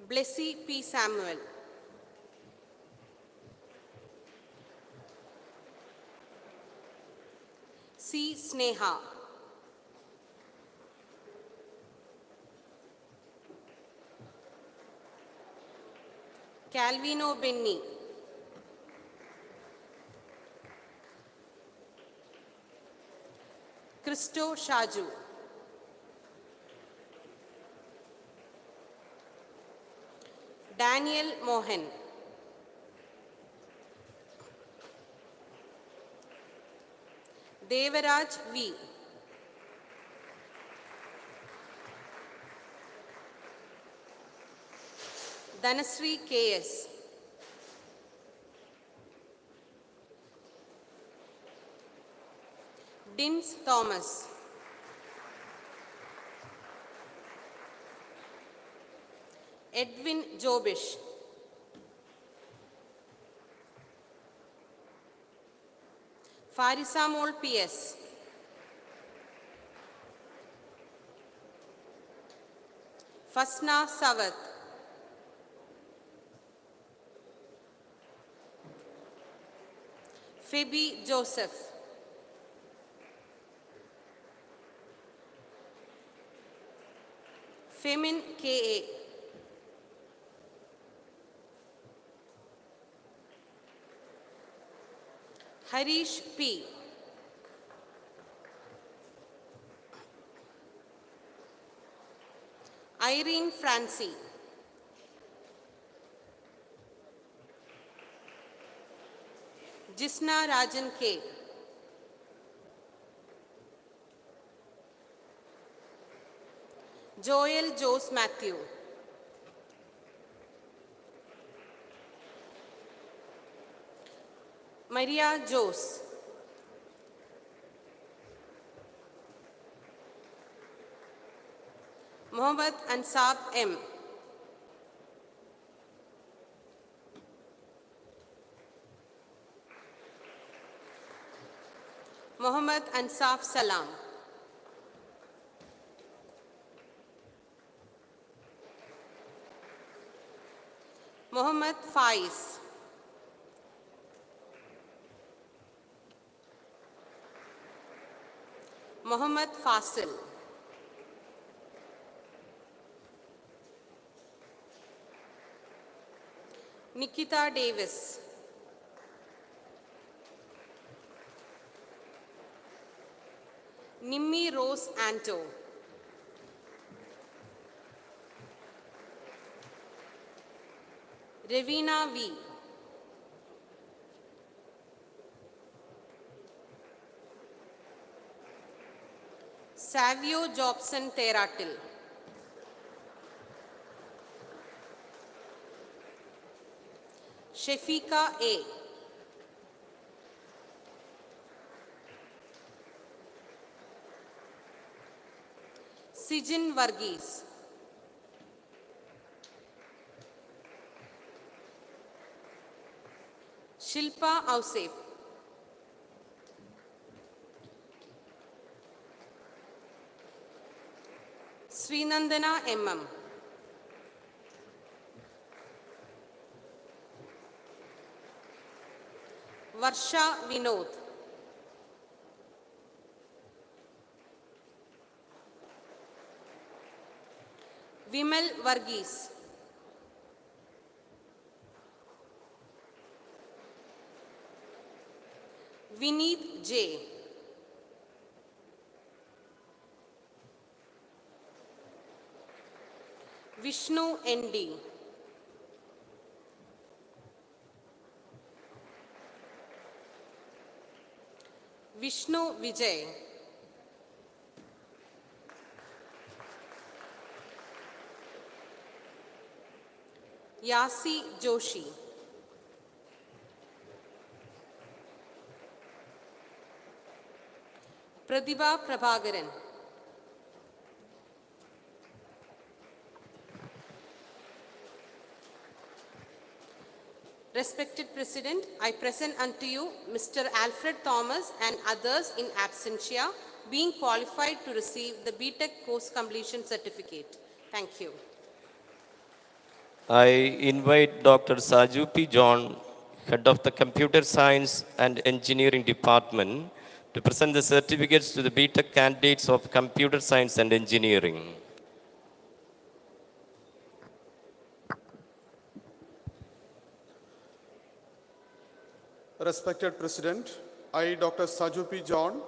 Blessy P. Samuel. C. Sneha. Calvino Benny. Christo Shaju. Daniel Mohan. Devaraj V. Dhanasri KS. Dins Thomas. Edwin Jobish. Farisamol PS. Fasna Sawat. Phoebe Joseph. Femin KA. Harish P. Irene Francie. Jisna Rajan K. Joel Jose Matthew. Maria Jose. Mohammad Ansab M. Mohammad Ansaf Salam. Mohammad Faiz. Mohammad Fasil. Nikita Davis. Nimmi Rose Anto. Revina V. Savio Jobson Teratil. Shefika A. Sijin Varghese. Shilpa Ausep. Srinandana MM. Varsha Vinod. Vimal Varghese. Vineet J. Vishnu ND. Vishnu Vijay. Yasi Joshi. Pratibha Prabhakaran. Respected President, I present unto you Mr. Alfred Thomas and others in absentia being qualified to receive the BTech course completion certificate. Thank you. I invite Dr. Saju P. John, Head of the Computer Science and Engineering Department, to present the certificates to the BTech candidates of Computer Science and Engineering. Respected President, I, Dr. Saju P. John,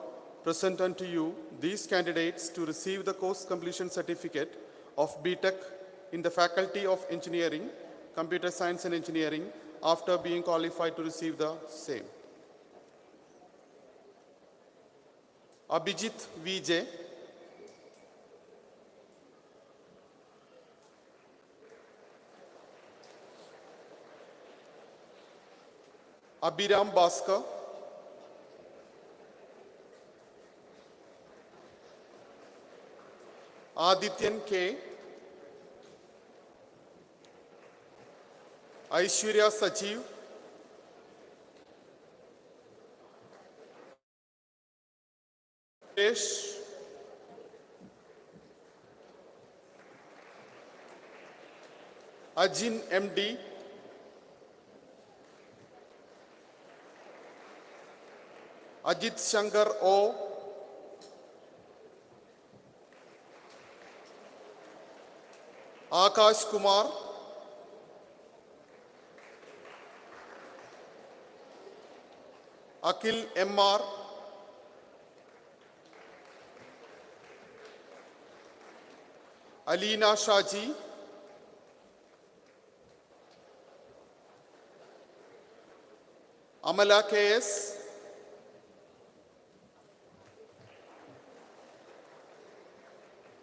present unto you these candidates to receive the course completion certificate of BTech in the Faculty of Engineering, Computer Science and Engineering after being qualified to receive the same. Abhijit VJ. Abhiram Bhaskar. Adityan K. Aishwarya Sachiv. Suresh. Ajin MD. Ajit Shankar O. Akash Kumar. Akil MR. Alina Shaji. Amala KS.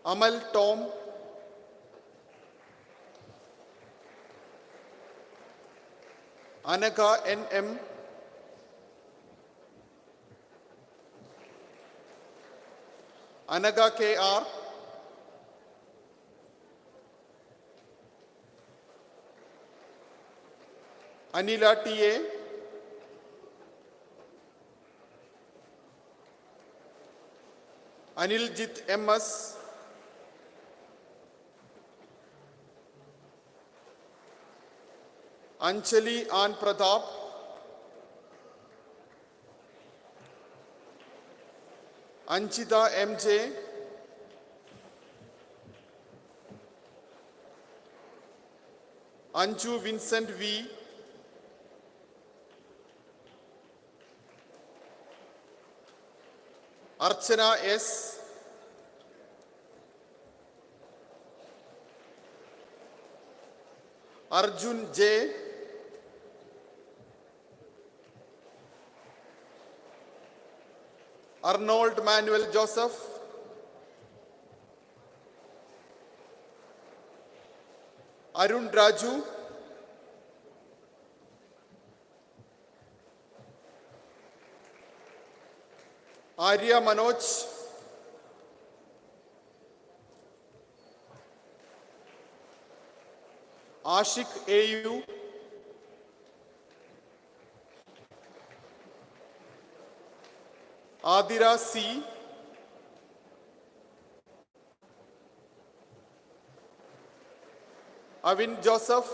Amal Tom. Anaka NM. Anaga KR. Anila TA. Aniljit MS. Anchali An Pratap. Anchita MJ. Anju Vincent V. Archana S. Arjun J. Arnold Manuel Joseph. Arun Raju, Arya Manoj, Ashik AU, Adira C, Avin Joseph,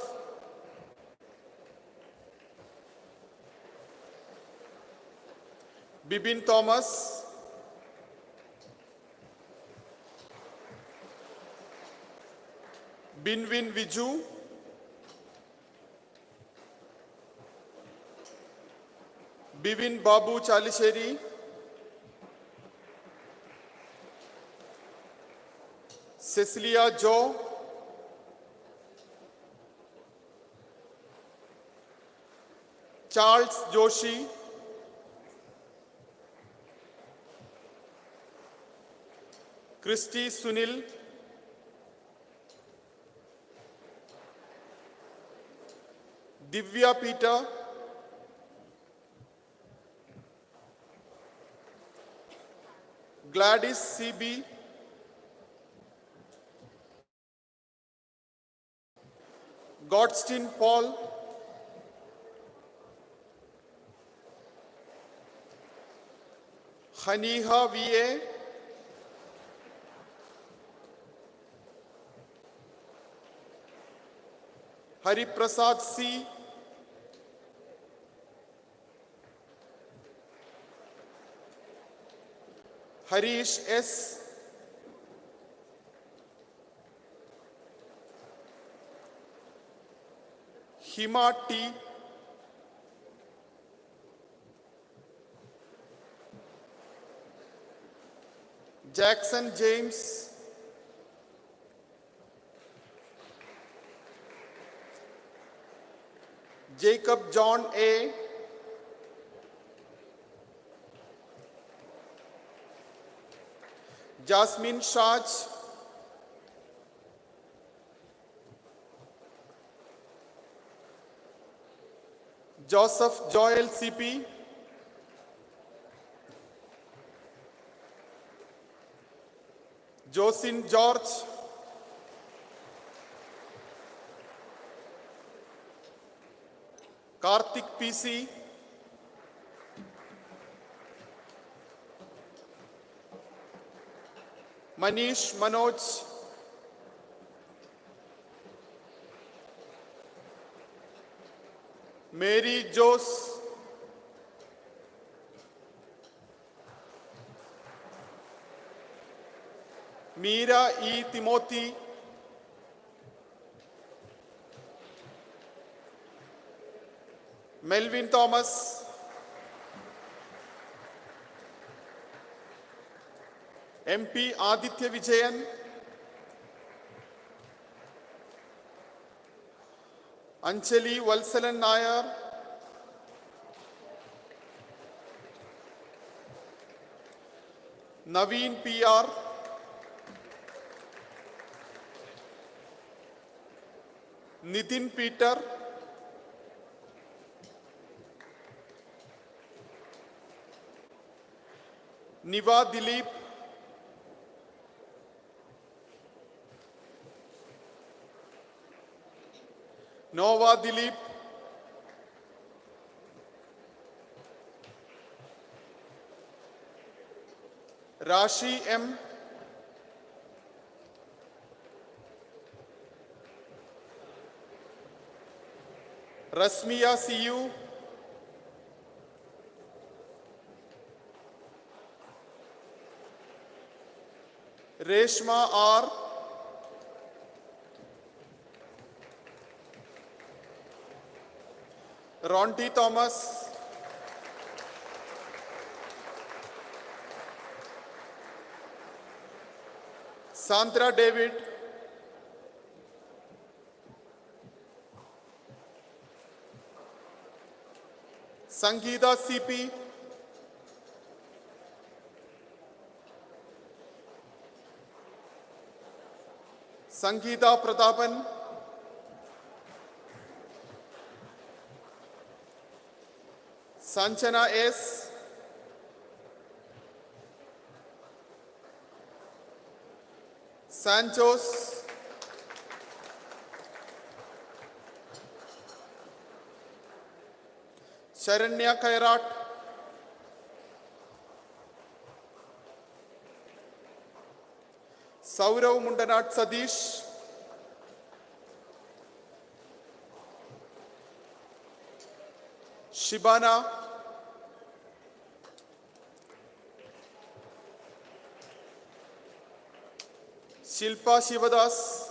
Bibin Thomas, Binwin Viju, Bivin Babu Chalisheri, Cecilia Jo, Charles Joshi, Christy Sunil, Divya Peter, Gladys CB, Godstein Paul, Haniha VA, Hari Prasad C, Harish S, Hima T, Jackson James, Jacob John A, Jasmine Shaj, Joseph Joel CP, Josin George, Karthik PC, Manish Manoj, Mary Jose, Meera E. Timothy, Melvin Thomas, MP Aditya Vijayan, Anjali Valsalan Nayar, Naveen PR, Nitin Peter, Niva Dilip, Nova Dilip, Rashi M, Rasmiya CU, Reshma R, Ronti Thomas, Sandra David, Sangeeta CP, Sangeeta Pratapan, Sanchana S. Santos. Sharanya Kairat. Saurav Mundanat Sadish. Shibana. Shilpa Shivadas.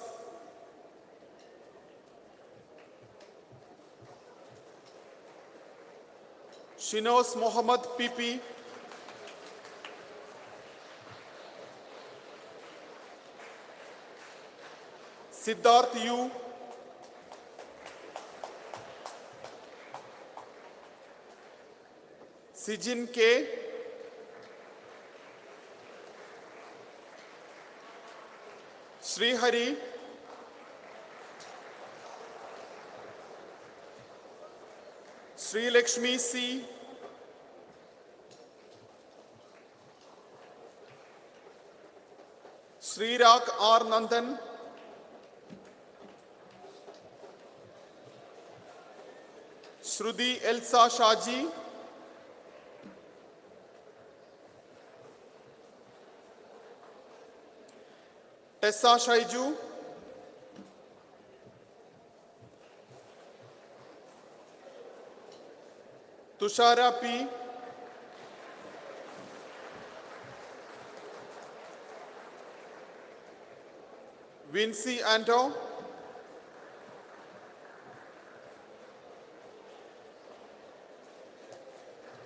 Shinos Mohammad Pipi. Siddharth U. Sijin K. Sri Hari. Sri Lakshmi C. Sri Rak R. Nandan. Shruti Elsa Shaji. Tessa Shaiju. Tushara P. Vinci Anto.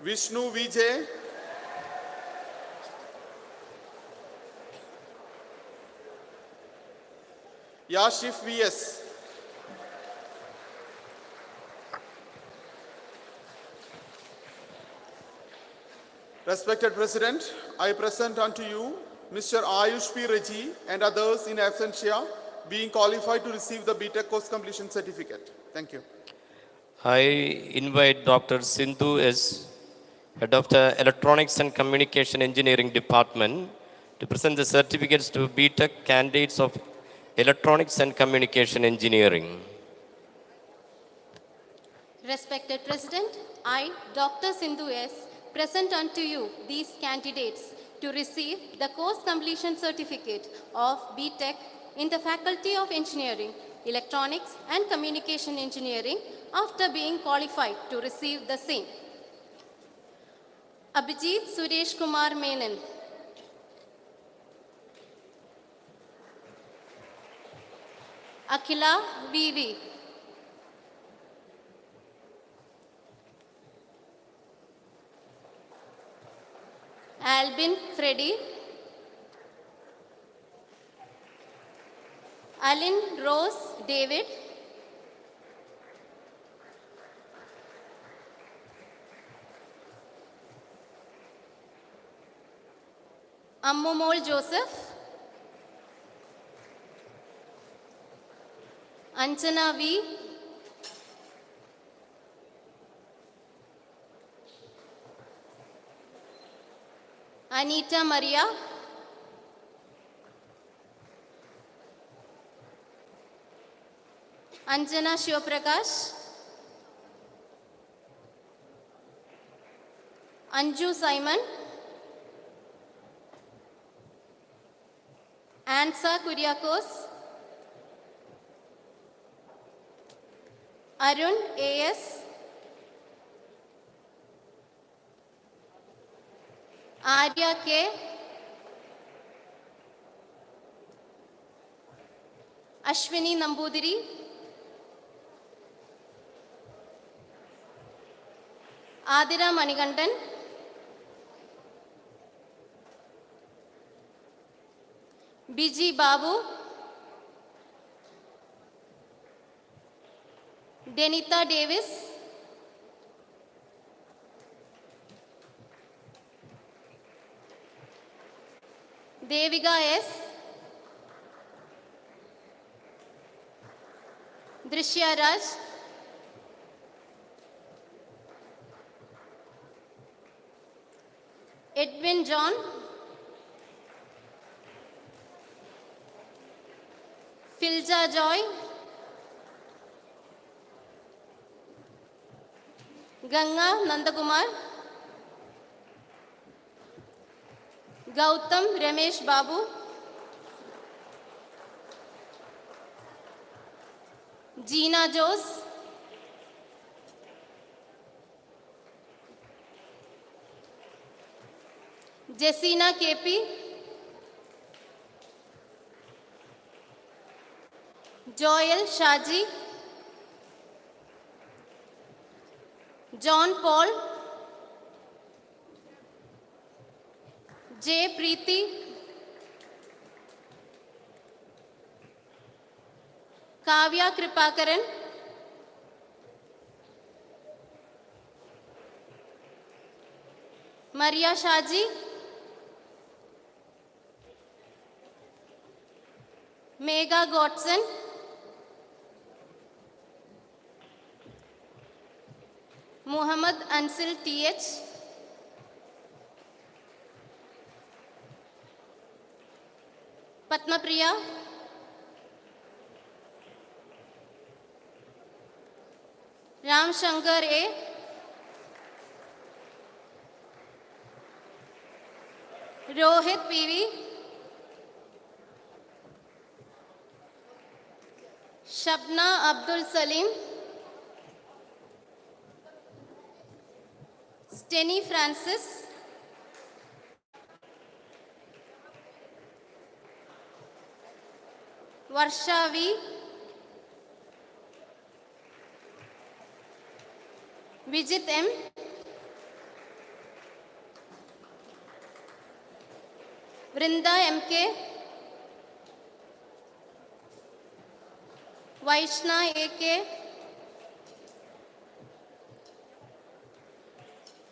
Vishnu Vijay. Yashif VS. Respected President, I present unto you Mr. Ayush P. Reggie and others in absentia being qualified to receive the BTech course completion certificate. Thank you. I invite Dr. Sindhu S., Head of the Electronics and Communication Engineering Department, to present the certificates to BTech candidates of Electronics and Communication Engineering. Respected President, I, Dr. Sindhu S., present unto you these candidates to receive the course completion certificate of BTech in the Faculty of Engineering, Electronics and Communication Engineering after being qualified to receive the same. Abhijit Suresh Kumar Menon. Akhila VV. Albin Freddy. Alin Rose David. Ammomol Joseph. Anjana V. Anita Maria. Anjana Shivprakash. Anju Simon. Ansa Kuriakos. Arun A.S. Arya K. Ashwini Nambudiri. Adira Manigandan. BG Babu. Denita Davis. Deviga S. Drishya Raj. Edwin John, Filja Joy, Ganga Nandakumar, Gautam Ramesh Babu, Gina Jose, Jessina KP, Joel Shaji, John Paul, J. Preeti, Kavya Kripakaran, Maria Shaji, Megha Godson, Muhammad Ansil TH, Padma Priya, Ram Shankar A, Rohit PV, Shabna Abdul Salim, Steny Francis, Varsha V, Vijit M, Vrinda MK, Vaishna AK,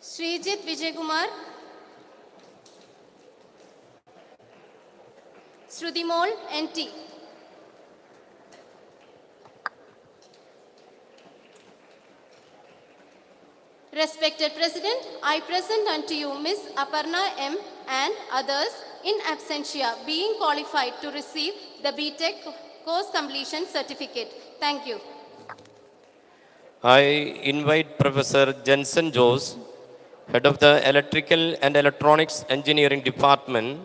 Srijit Vijaykumar, Srudimol NT. Respected President, I present unto you Ms. Aparna M. and others in absentia being qualified to receive the BTech course completion certificate. Thank you. I invite Professor Jensen Jose, Head of the Electrical and Electronics Engineering Department,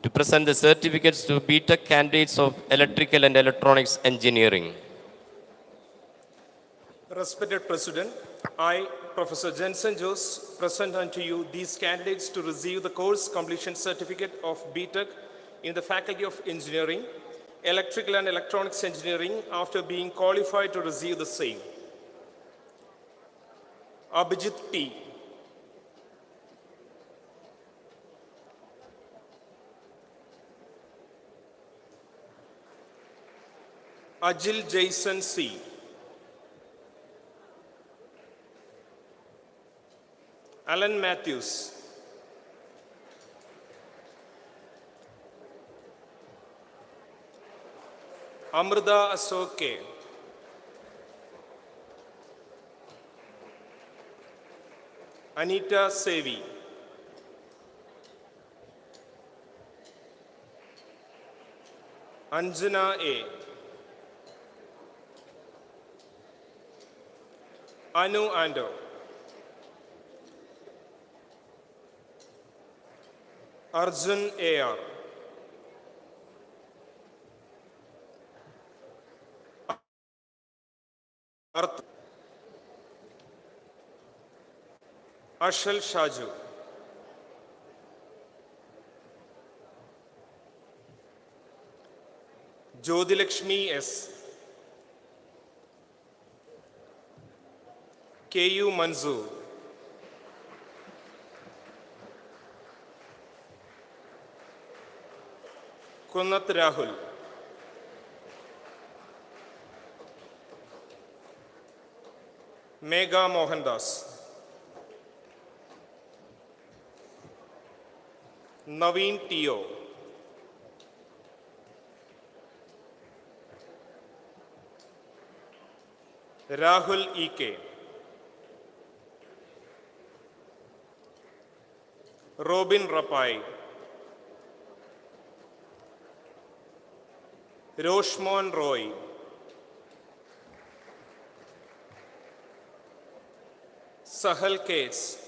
to present the certificates to BTech candidates of Electrical and Electronics Engineering. Respected President, I, Professor Jensen Jose, present unto you these candidates to receive the course completion certificate of BTech in the Faculty of Engineering, Electrical and Electronics Engineering after being qualified to receive the same. Abhijit T. Ajil Jason C. Alan Matthews. Amrita Asoke. Anita Sevi. Anjana A. Anu Ando. Arjun A.R. Arth. Ashal Shaju. Jyodhilakshmi S. K.U. Manzoor. Kunat Rahul. Megha Mohandas. Naveen Tio. Rahul E.K. Robin Rapai, Roshmon Roy, Sahal Case,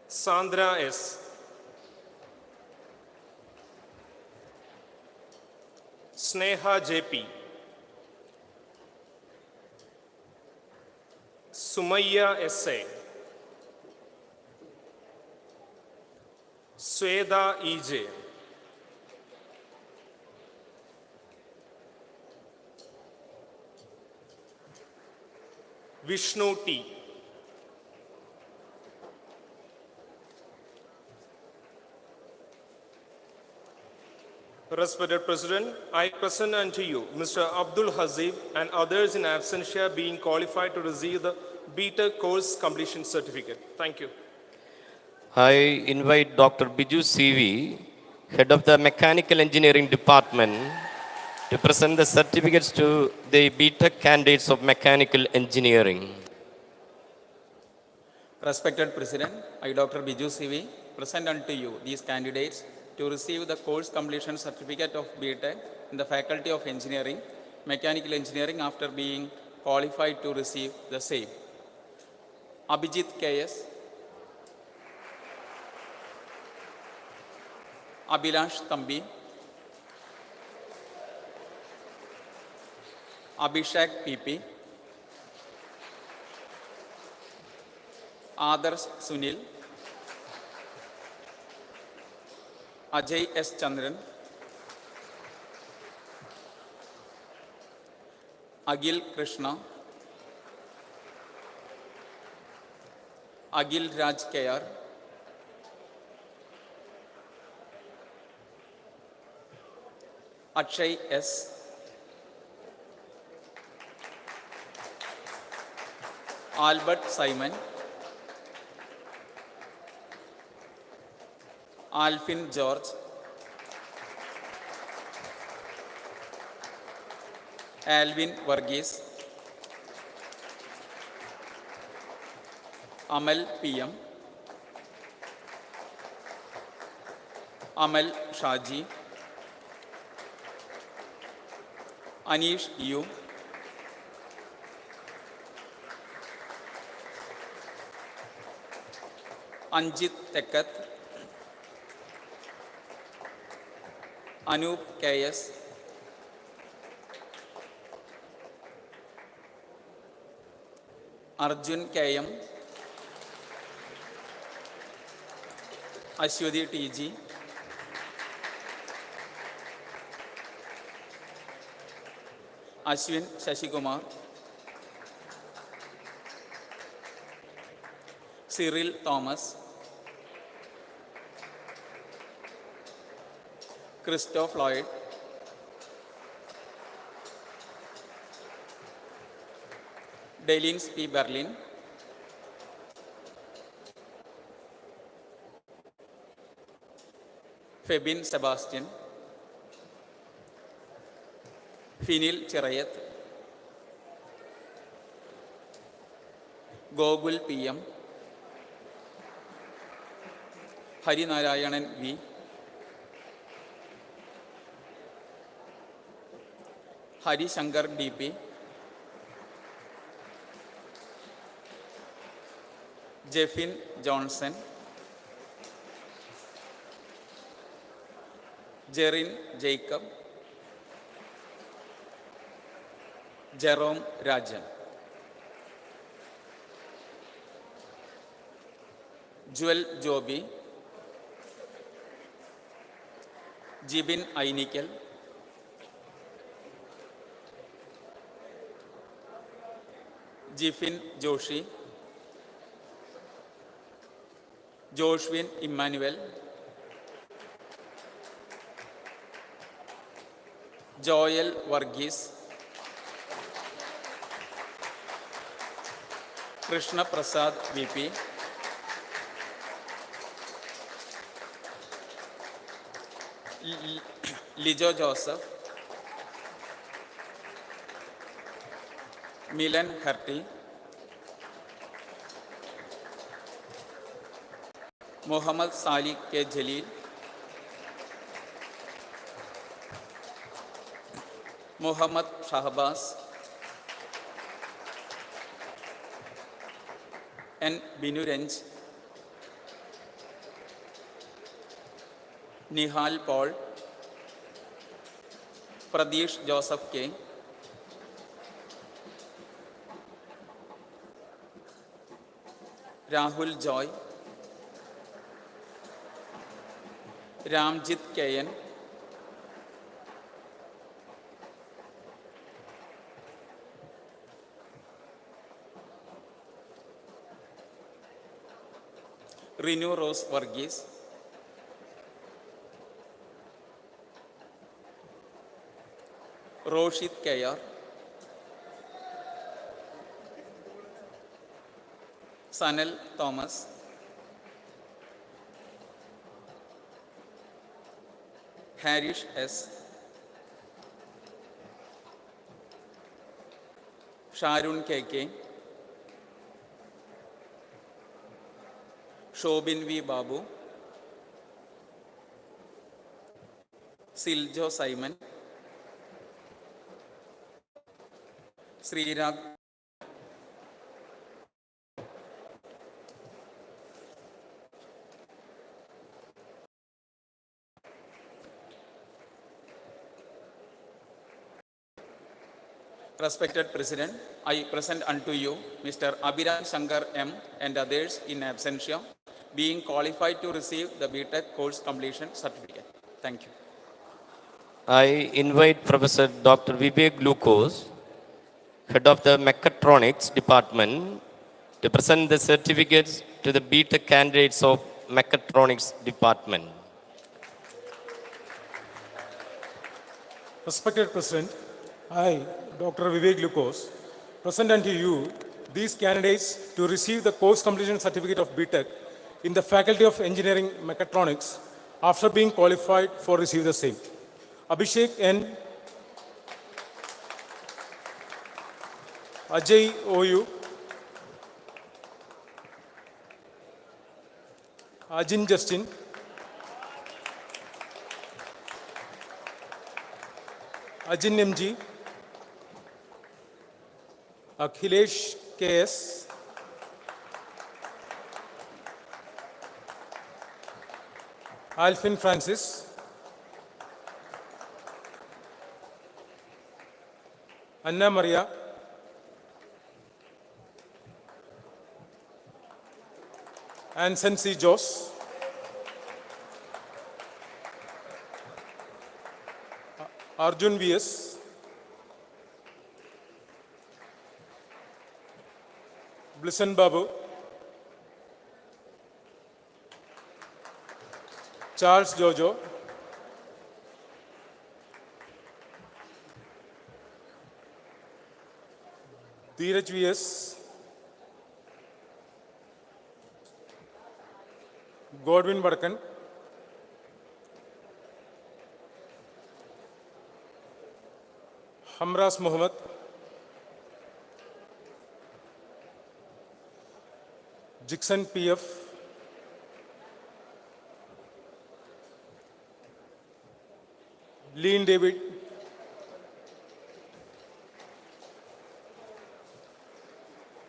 Sandra S, Sneha JP, Sumaya SA, Sweda EJ, Vishnu T, Respected President, I present unto you Mr. Abdul Hazib and others in absentia being qualified to receive the BTech course completion certificate. Thank you. I invite Dr. Biju CV, Head of the Mechanical Engineering Department, to present the certificates to the BTech candidates of Mechanical Engineering. Respected President, I, Dr. Biju CV, present unto you these candidates to receive the course completion certificate of BTech in the Faculty of Engineering, Mechanical Engineering after being qualified to receive the same. Abhijit KS, Abhilash Tambi, Abhishek PP, Adarsh Sunil, Ajay S. Chandran, Agil Krishna, Agil Raj KR, Akshay S, Albert Simon, Alvin George, Alvin Varghese, Amal PM, Amal Shaji, Anish U, Anjit Tekkat, Anup KS, Arjun KM, Ashwati TG, Ashwin Shashikumar, Cyril Thomas, Christoph Lloyd, Delins P. Berlin, Febin Sebastian, Finil Chirayat, Gogul PM, Hari Narayanan V, Hari Shankar DP, Jeffin Johnson, Jerin Jacob, Jerome Rajan, Joel Joby, Jibin Ainikel, Jifin Joshi, Joshwin Emmanuel, Joel Varghese, Krishna Prasad VP, Lijo Joseph, Milan Herty, Muhammad Salih K. Jalil, Muhammad Shahbaz, N. Binuranj, Nihal Paul, Pradesh Joseph K. Rahul Joy, Ramjit K.N., Renu Rose Varghese, Roshit K.R., Sanel Thomas, Harish S., Sharun K.K., Shobin V. Babu, Siljo Simon, Srirag, Respected President, I present unto you Mr. Abhiram Shankar M. and others in absentia, being qualified to receive the BTech course completion certificate. Thank you. I invite Professor Dr. Vivek Glucose, Head of the Mechatronics Department, to present the certificates to the BTech candidates of Mechatronics Department. Respected President, I, Dr. Vivek Glucose, present unto you these candidates to receive the course completion certificate of BTech in the Faculty of Engineering Mechatronics after being qualified for receive the same. Abhishek N. Ajay O.U. Ajin Justin, Ajin M.G., Akhilesh K.S., Alvin Francis, Anna Maria, Anson C. Jose, Arjun V.S., Blissan Babu, Charles Jojo, Dheeraj V.S., Godwin Vadakan, Hamras Muhammad, Jixon P.F., Lean David,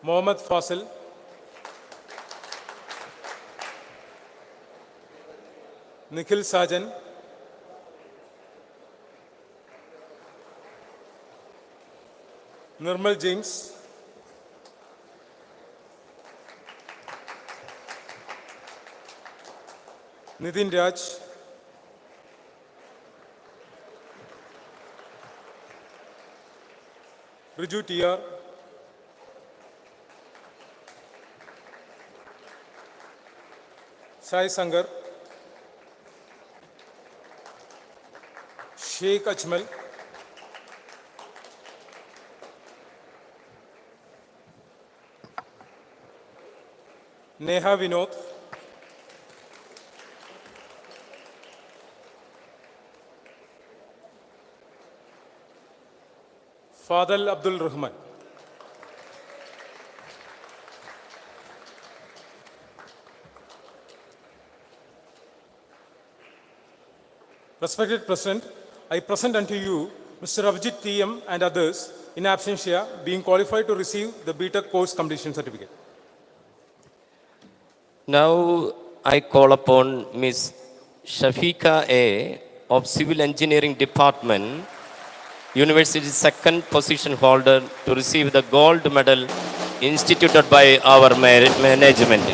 Mohammad Fasil, Nikhil Sajan, Nirmal James, Nitin Raj, Riju TR, Sai Sangar, Sheikh Ajmal, Neha Vinod, Fadal Abdul Rahman. Respected President, I present unto you Mr. Abhijit TM and others in absentia being qualified to receive the BTech course completion certificate. Now I call upon Ms. Shafika A. of Civil Engineering Department, University second position holder, to receive the gold medal instituted by our management.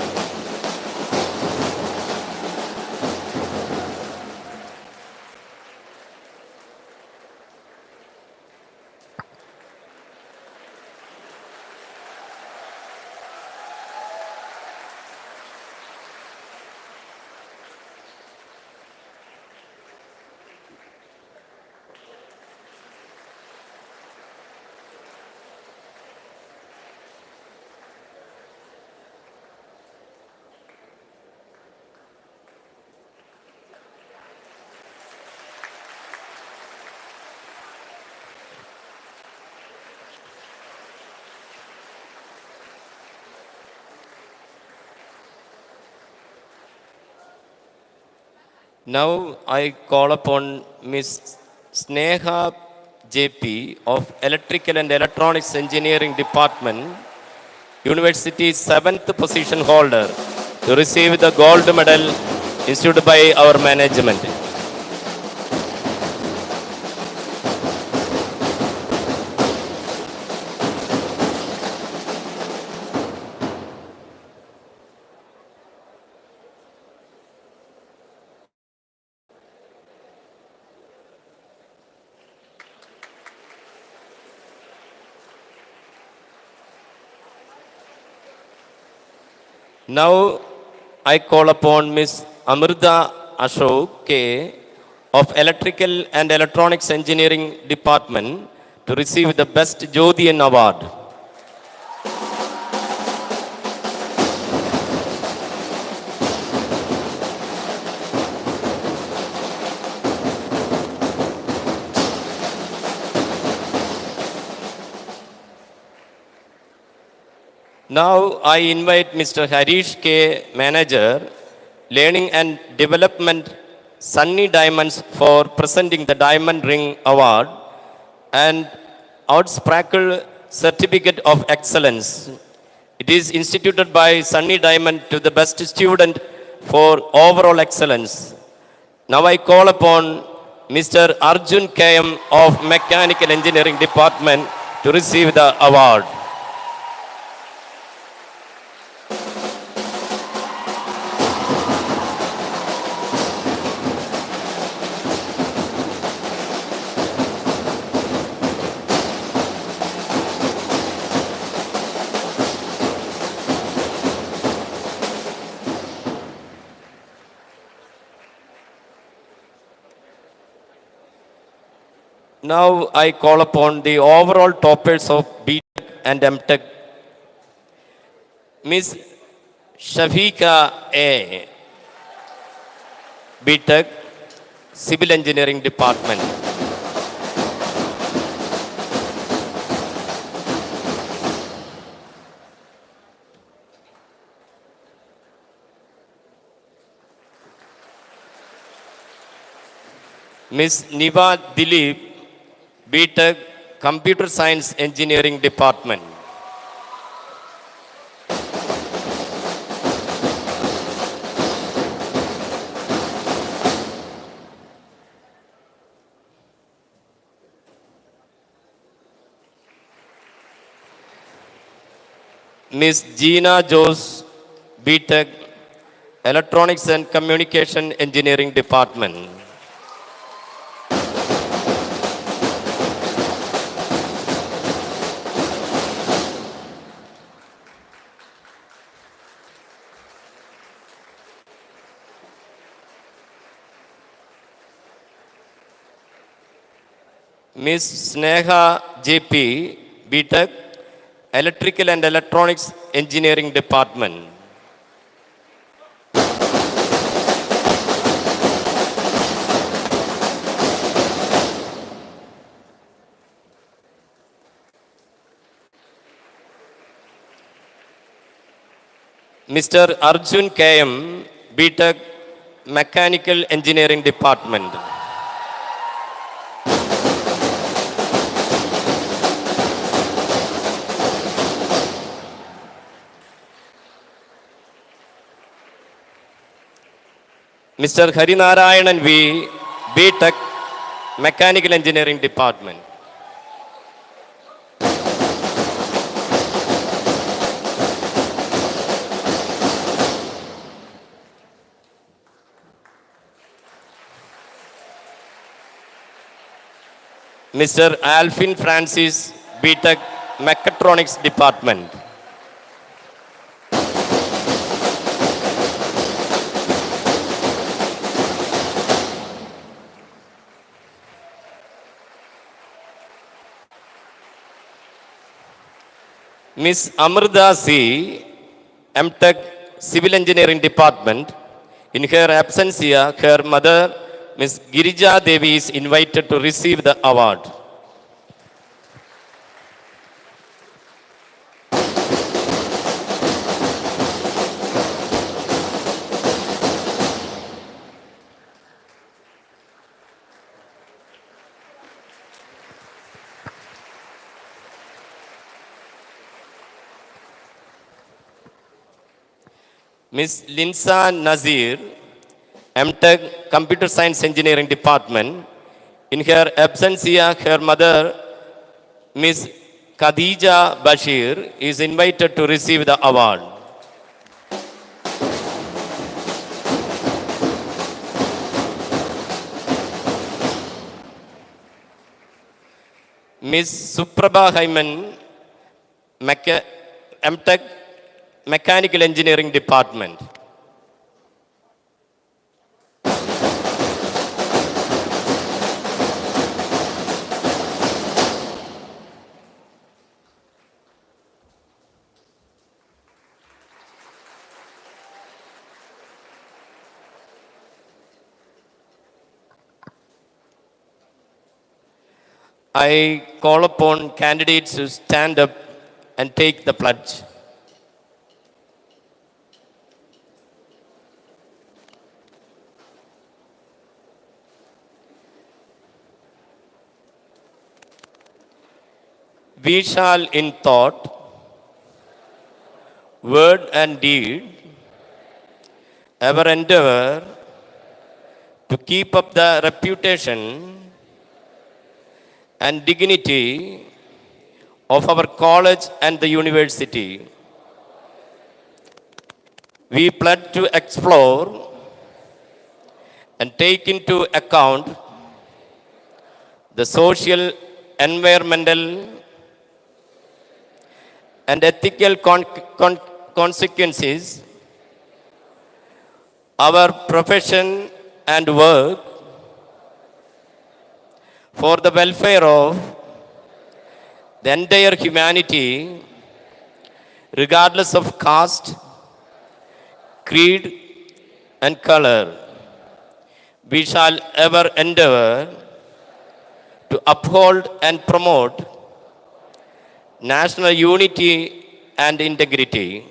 Now I call upon Ms. Sneha JP of Electrical and Electronics Engineering Department, University 7th position holder, to receive the gold medal issued by our management. Now I call upon Ms. Amrita Ashok K. of Electrical and Electronics Engineering Department to receive the Best Jyothi Award. Now I invite Mr. Harish K. Manager, Learning and Development, Sunny Diamonds, for presenting the Diamond Ring Award and Outsprackle Certificate of Excellence. It is instituted by Sunny Diamond to the best student for overall excellence. Now I call upon Mr. Arjun KM of Mechanical Engineering Department to receive the award. Now I call upon the overall toppers of BTech and MTech, Ms. Shafika A. BTech, Civil Engineering Department. Ms. Niva Dilip, BTech, Computer Science Engineering Department. Ms. Gina Jose, BTech, Electronics and Communication Engineering Department. Ms. Sneha JP, BTech, Electrical and Electronics Engineering Department. Mr. Arjun KM, BTech, Mechanical Engineering Department. Mr. Harinarayanan V, B.Tech, Mechanical Engineering Department. Mr. Alvin Francis, B.Tech, Mechatronics Department. Miss Amrita C, M.Tech, Civil Engineering Department. In her absentia, her mother, Miss Girija Devi, is invited to receive the award. Miss Linsa Nazir, M.Tech, Computer Science Engineering Department. In her absentia, her mother, Miss Khadija Bashir, is invited to receive the award. Miss Suprabha Hyman, M.Tech, Mechanical Engineering Department. I call upon candidates to stand up and take the pledge. We shall in thought, word and deed ever endeavor to keep up the reputation and dignity of our college and the university. We pledge to explore and take into account the social, environmental, and ethical consequences our profession and work for the welfare of the entire humanity, regardless of caste, creed, and color. We shall ever endeavor to uphold and promote national unity and integrity.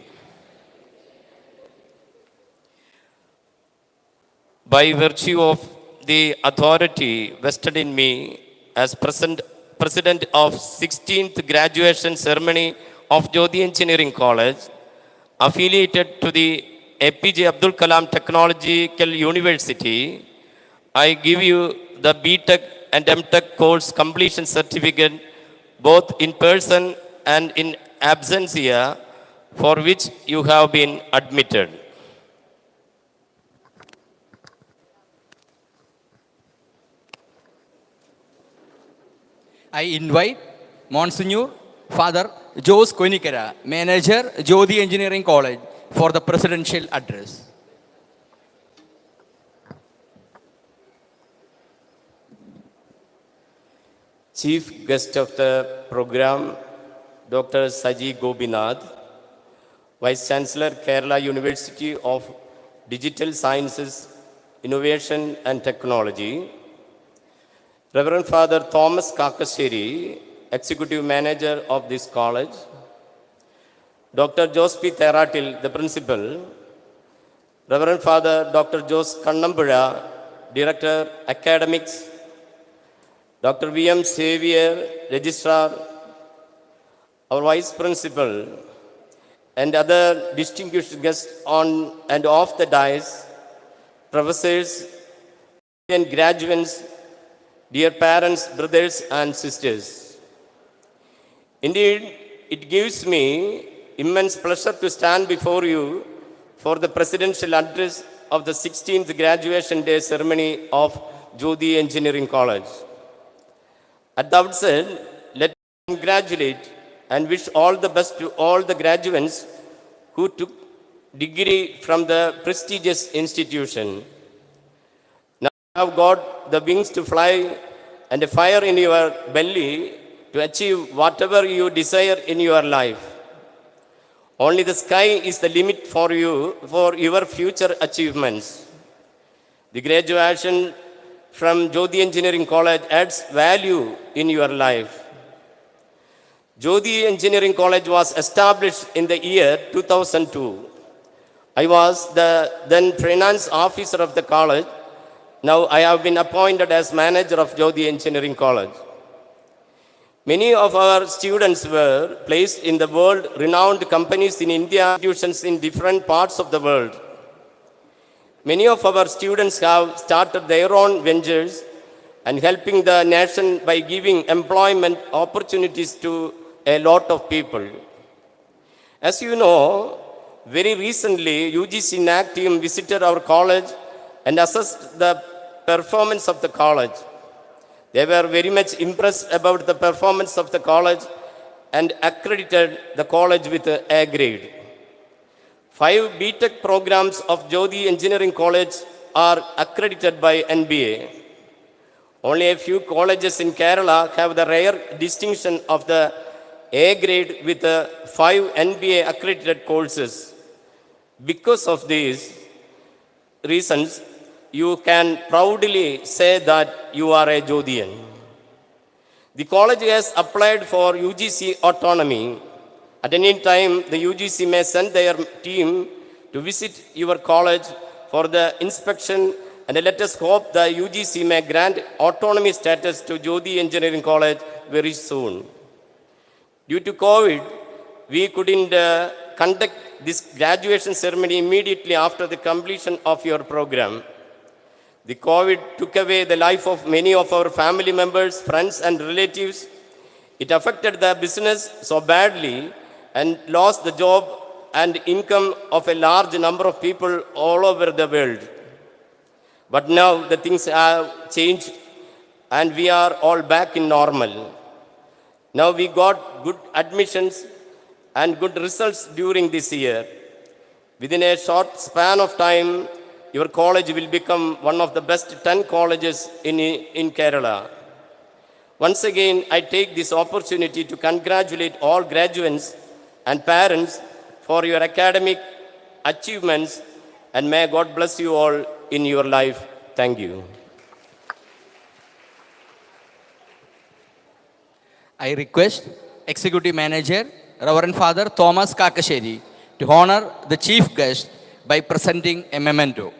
By virtue of the authority vested in me as President of 16th graduation ceremony of Jyothi Engineering College, affiliated to the APJ Abdul Kalam Technological University, I give you the B.Tech and M.Tech course completion certificate both in person and in absentia, for which you have been admitted. I invite Monsignor Father Jose Koinikara, Manager, Jyothi Engineering College, for the presidential address. Chief guest of the program, Dr. Saji Gopinath, Vice Chancellor, Kerala University of Digital Sciences, Innovation and Technology, Reverend Father Thomas Kakasheri, Executive Manager of this college, Dr. Joseph Theratil, the Principal, Reverend Father Dr. Jos Kannambura, Director, Academics, Dr. V.M. Xavier, Registrar, our Vice Principal, and other distinguished guests on and off the dais, professors, and graduates, dear parents, brothers, and sisters. Indeed, it gives me immense pleasure to stand before you for the presidential address of the 16th graduation day ceremony of Jyothi Engineering College. At the outset, let me congratulate and wish all the best to all the graduates who took degree from the prestigious institution. Now you have got the wings to fly and a fire in your belly to achieve whatever you desire in your life. Only the sky is the limit for you, for your future achievements. The graduation from Jyothi Engineering College adds value in your life. Jyothi Engineering College was established in the year 2002. I was the then finance officer of the college. Now I have been appointed as manager of Jyothi Engineering College. Many of our students were placed in the world-renowned companies in India, institutions in different parts of the world. Many of our students have started their own ventures and helping the nation by giving employment opportunities to a lot of people. As you know, very recently, UGC NAC team visited our college and assessed the performance of the college. They were very much impressed about the performance of the college and accredited the college with an A grade. 5 BTech programs of Jyothi Engineering College are accredited by NBA. Only a few colleges in Kerala have the rare distinction of the A grade with 5 NBA accredited courses. Because of these reasons, you can proudly say that you are a Jyothian. The college has applied for UGC autonomy. At any time, the UGC may send their team to visit your college for the inspection, and let us hope the UGC may grant autonomy status to Jyothi Engineering College very soon. Due to COVID, we couldn't conduct this graduation ceremony immediately after the completion of your program. The COVID took away the life of many of our family members, friends, and relatives. It affected the business so badly and lost the job and income of a large number of people all over the world. But now the things have changed and we are all back in normal. Now we got good admissions and good results during this year. Within a short span of time, your college will become one of the best 10 colleges in Kerala. Once again, I take this opportunity to congratulate all graduates and parents for your academic achievements, and may God bless you all in your life. Thank you. I request Executive Manager Reverend Father Thomas Kakasheri to honor the chief guest by presenting a memento.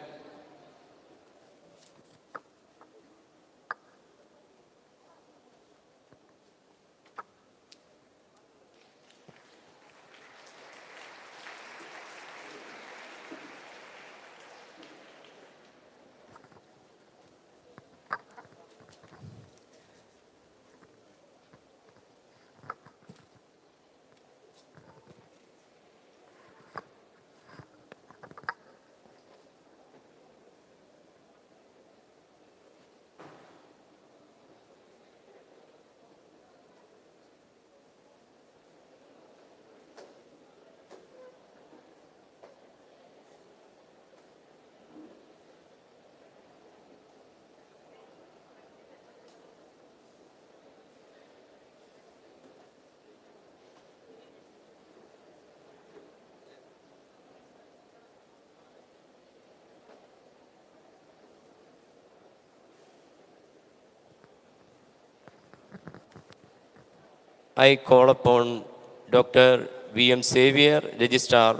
I call upon Dr. V.M. Xavier, Registrar,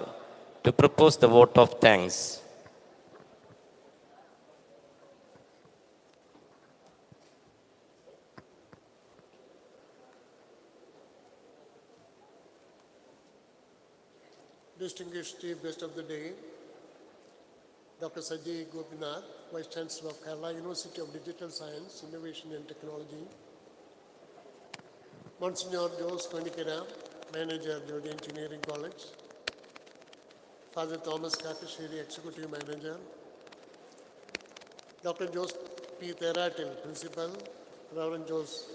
to propose the vote of thanks. Distinguished Chief Guest of the Day, Dr. Saji Gopinath, Vice Chancellor of Kerala University of Digital Science, Innovation and Technology, Monsignor Jose Konikera, Manager, Jyothi Engineering College, Father Thomas Kakashiri, Executive Manager, Dr. Jose P. Theratil, Principal, Reverend Jose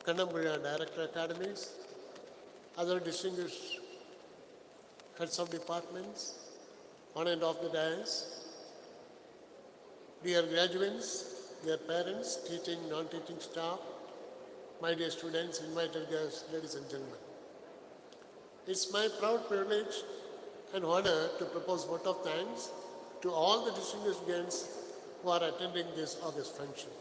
Kannambuya, Director Academies, other distinguished heads of departments, on and off the dais, dear graduates, their parents, teaching, non-teaching staff, my dear students, invited guests, ladies and gentlemen. It's my proud privilege and honor to propose vote of thanks to all the distinguished guests who are attending this August function.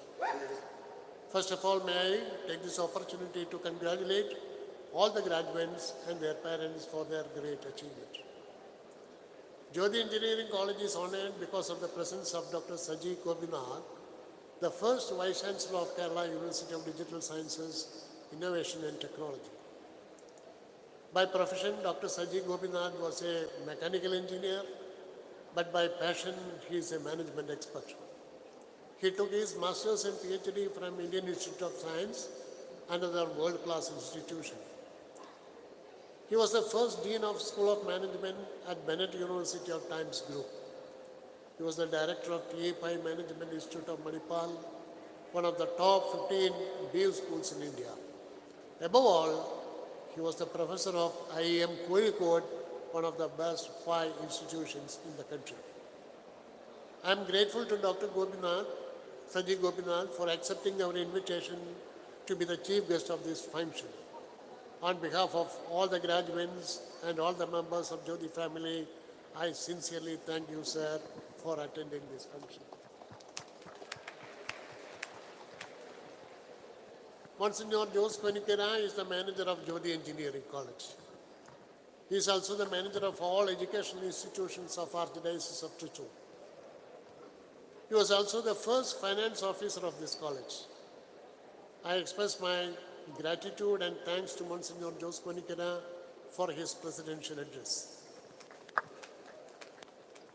First of all, may I take this opportunity to congratulate all the graduates and their parents for their great achievement. Jyothi Engineering College is honored because of the presence of Dr. Saji Gopinath, the first Vice Chancellor of Kerala University of Digital Sciences, Innovation and Technology. By profession, Dr. Saji Gopinath was a mechanical engineer, but by passion, he is a management expert. He took his master's and PhD from Indian Institute of Science, another world-class institution. He was the first Dean of School of Management at Bennett University of Times Group. He was the Director of TAPI Management Institute of Manipal, one of the top 15 BU schools in India. Above all, he was the Professor of IIM Kozhikode, one of the best 5 institutions in the country. I am grateful to Dr. Saji Gopinath, for accepting our invitation to be the chief guest of this function. On behalf of all the graduates and all the members of Jyothi family, I sincerely thank you, sir, for attending this function. Monsignor Jose Konikera is the manager of Jyothi Engineering College. He is also the manager of all educational institutions of Archdiocese of Trichy. He was also the first finance officer of this college. I express my gratitude and thanks to Monsignor Jose Konikera for his presidential address.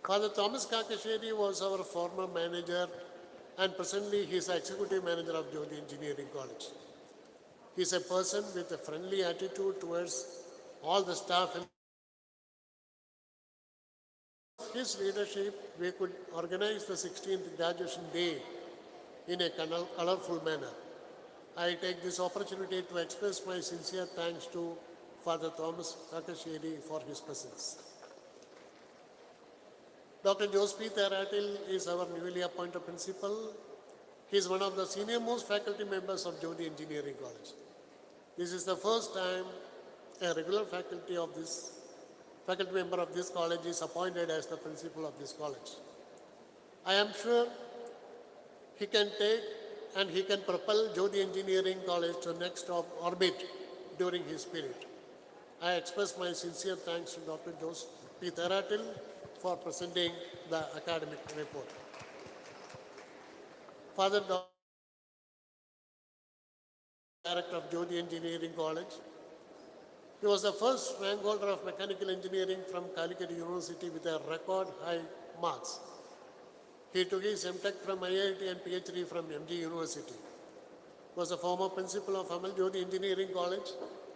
Father Thomas Kakashiri was our former manager and presently he is executive manager of Jyothi Engineering College. He is a person with a friendly attitude towards all the staff. His leadership, we could organize the 16th graduation day in a colorful manner. I take this opportunity to express my sincere thanks to Father Thomas Kakashiri for his presence. Dr. Jose P. Theratil is our newly appointed principal. He is one of the senior most faculty members of Jyothi Engineering College. This is the first time a regular faculty member of this college is appointed as the principal of this college. I am sure he can take and he can propel Jyothi Engineering College to the next orbit during his period. I express my sincere thanks to Dr. Jose P. Theratil for presenting the academic report. Father Director of Jyothi Engineering College. He was the first rank holder of mechanical engineering from Calicut University with a record high marks. He took his MTech from IIT and PhD from MG University. He was a former principal of Amal Jyothi Engineering College.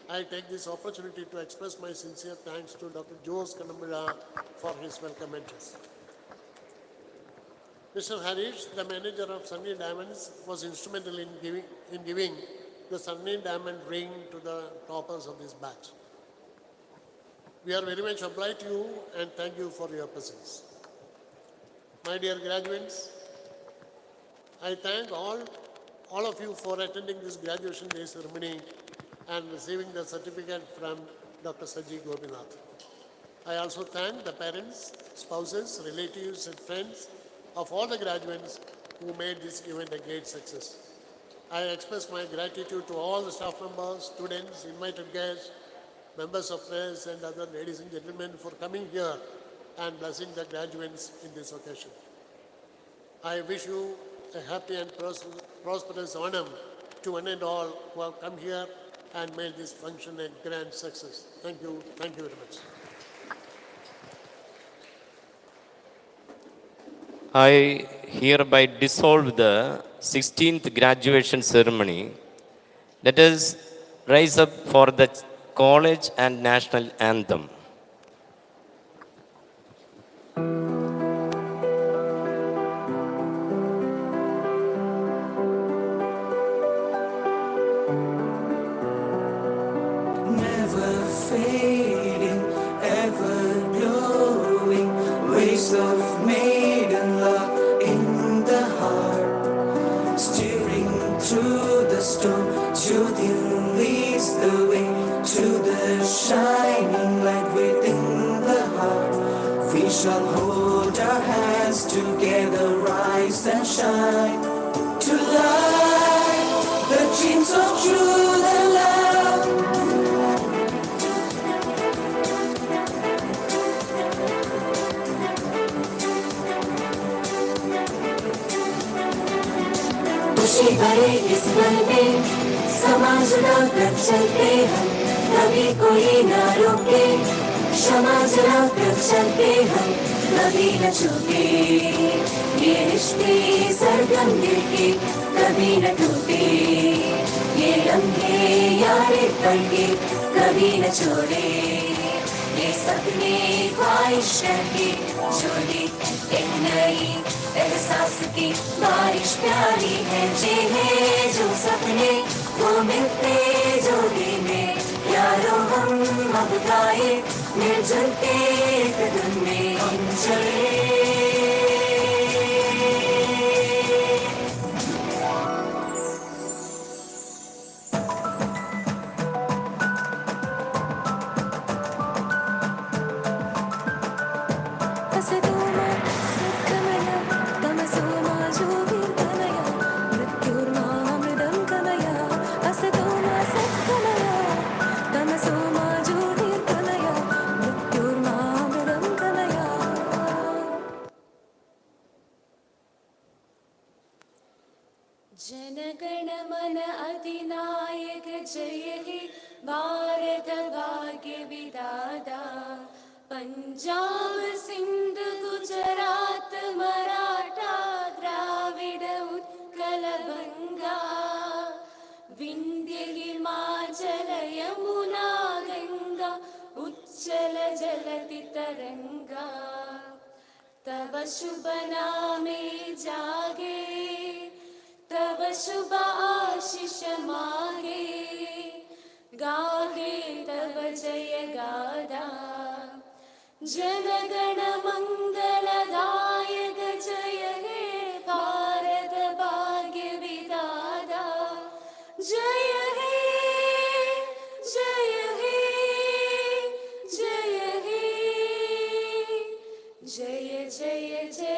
I take this opportunity to express my sincere thanks to Dr. Jose Kannambuya for his welcome address. Mr. Harish, the manager of Sunny Diamonds, was instrumental in giving the Sunny Diamond ring to the toppers of this batch. We are very much obliged to you and thank you for your presence. My dear graduates, I thank all of you for attending this graduation day ceremony and receiving the certificate from Dr. Saji Gopinath. I also thank the parents, spouses, relatives and friends of all the graduates who made this event a great success. I express my gratitude to all the staff members, students, invited guests, members of press and other ladies and gentlemen for coming here and blessing the graduates in this occasion. I wish you a happy and prosperous Onam to one and all who have come here and made this function a grand success. Thank you very much. I hereby dissolve the 16th graduation ceremony. Let us rise up for the college and national anthem. Never fading, ever glowing, waves of maiden love in the heart, steering through the storm. Jyothi leads the way to the shining light within the heart. We shall hold our hands together, rise and shine, to light the dreams of truth and love. खुशी भरे इस पल में समाज कर चलते हम, कभी कोई ना रोके, समाज कर चलते हम, कभी न चूके। ये रिश्ते सरगम दिल के कभी न टूटे, ये लम्हे यारे पल के कभी न छोड़े। ये सपने ख्वाहिश करके जोड़े एक नई एहसास की बारिश प्यारी है। जे है जो सपने वो मिलते जोड़ी में, यारों हम अब गाए मिलजुल के एक धुन में हम चले। जनगण मन अधिनायक जय हे भारत भाग्य विधाता। पंजाब सिंध गुजरात मराठा द्राविड उत्कल बंगा, विंध्य हिमाचल यमुना गंगा, उच्चल जलति तरंगा। तव शुभ नामे जागे, तब शुभ आशीष मागे, गाहे तब जय गाथा। जनगण मंगलदायक जय हे भारत भाग्य विधाता। जय हे जय हे जय हे, जय जय जय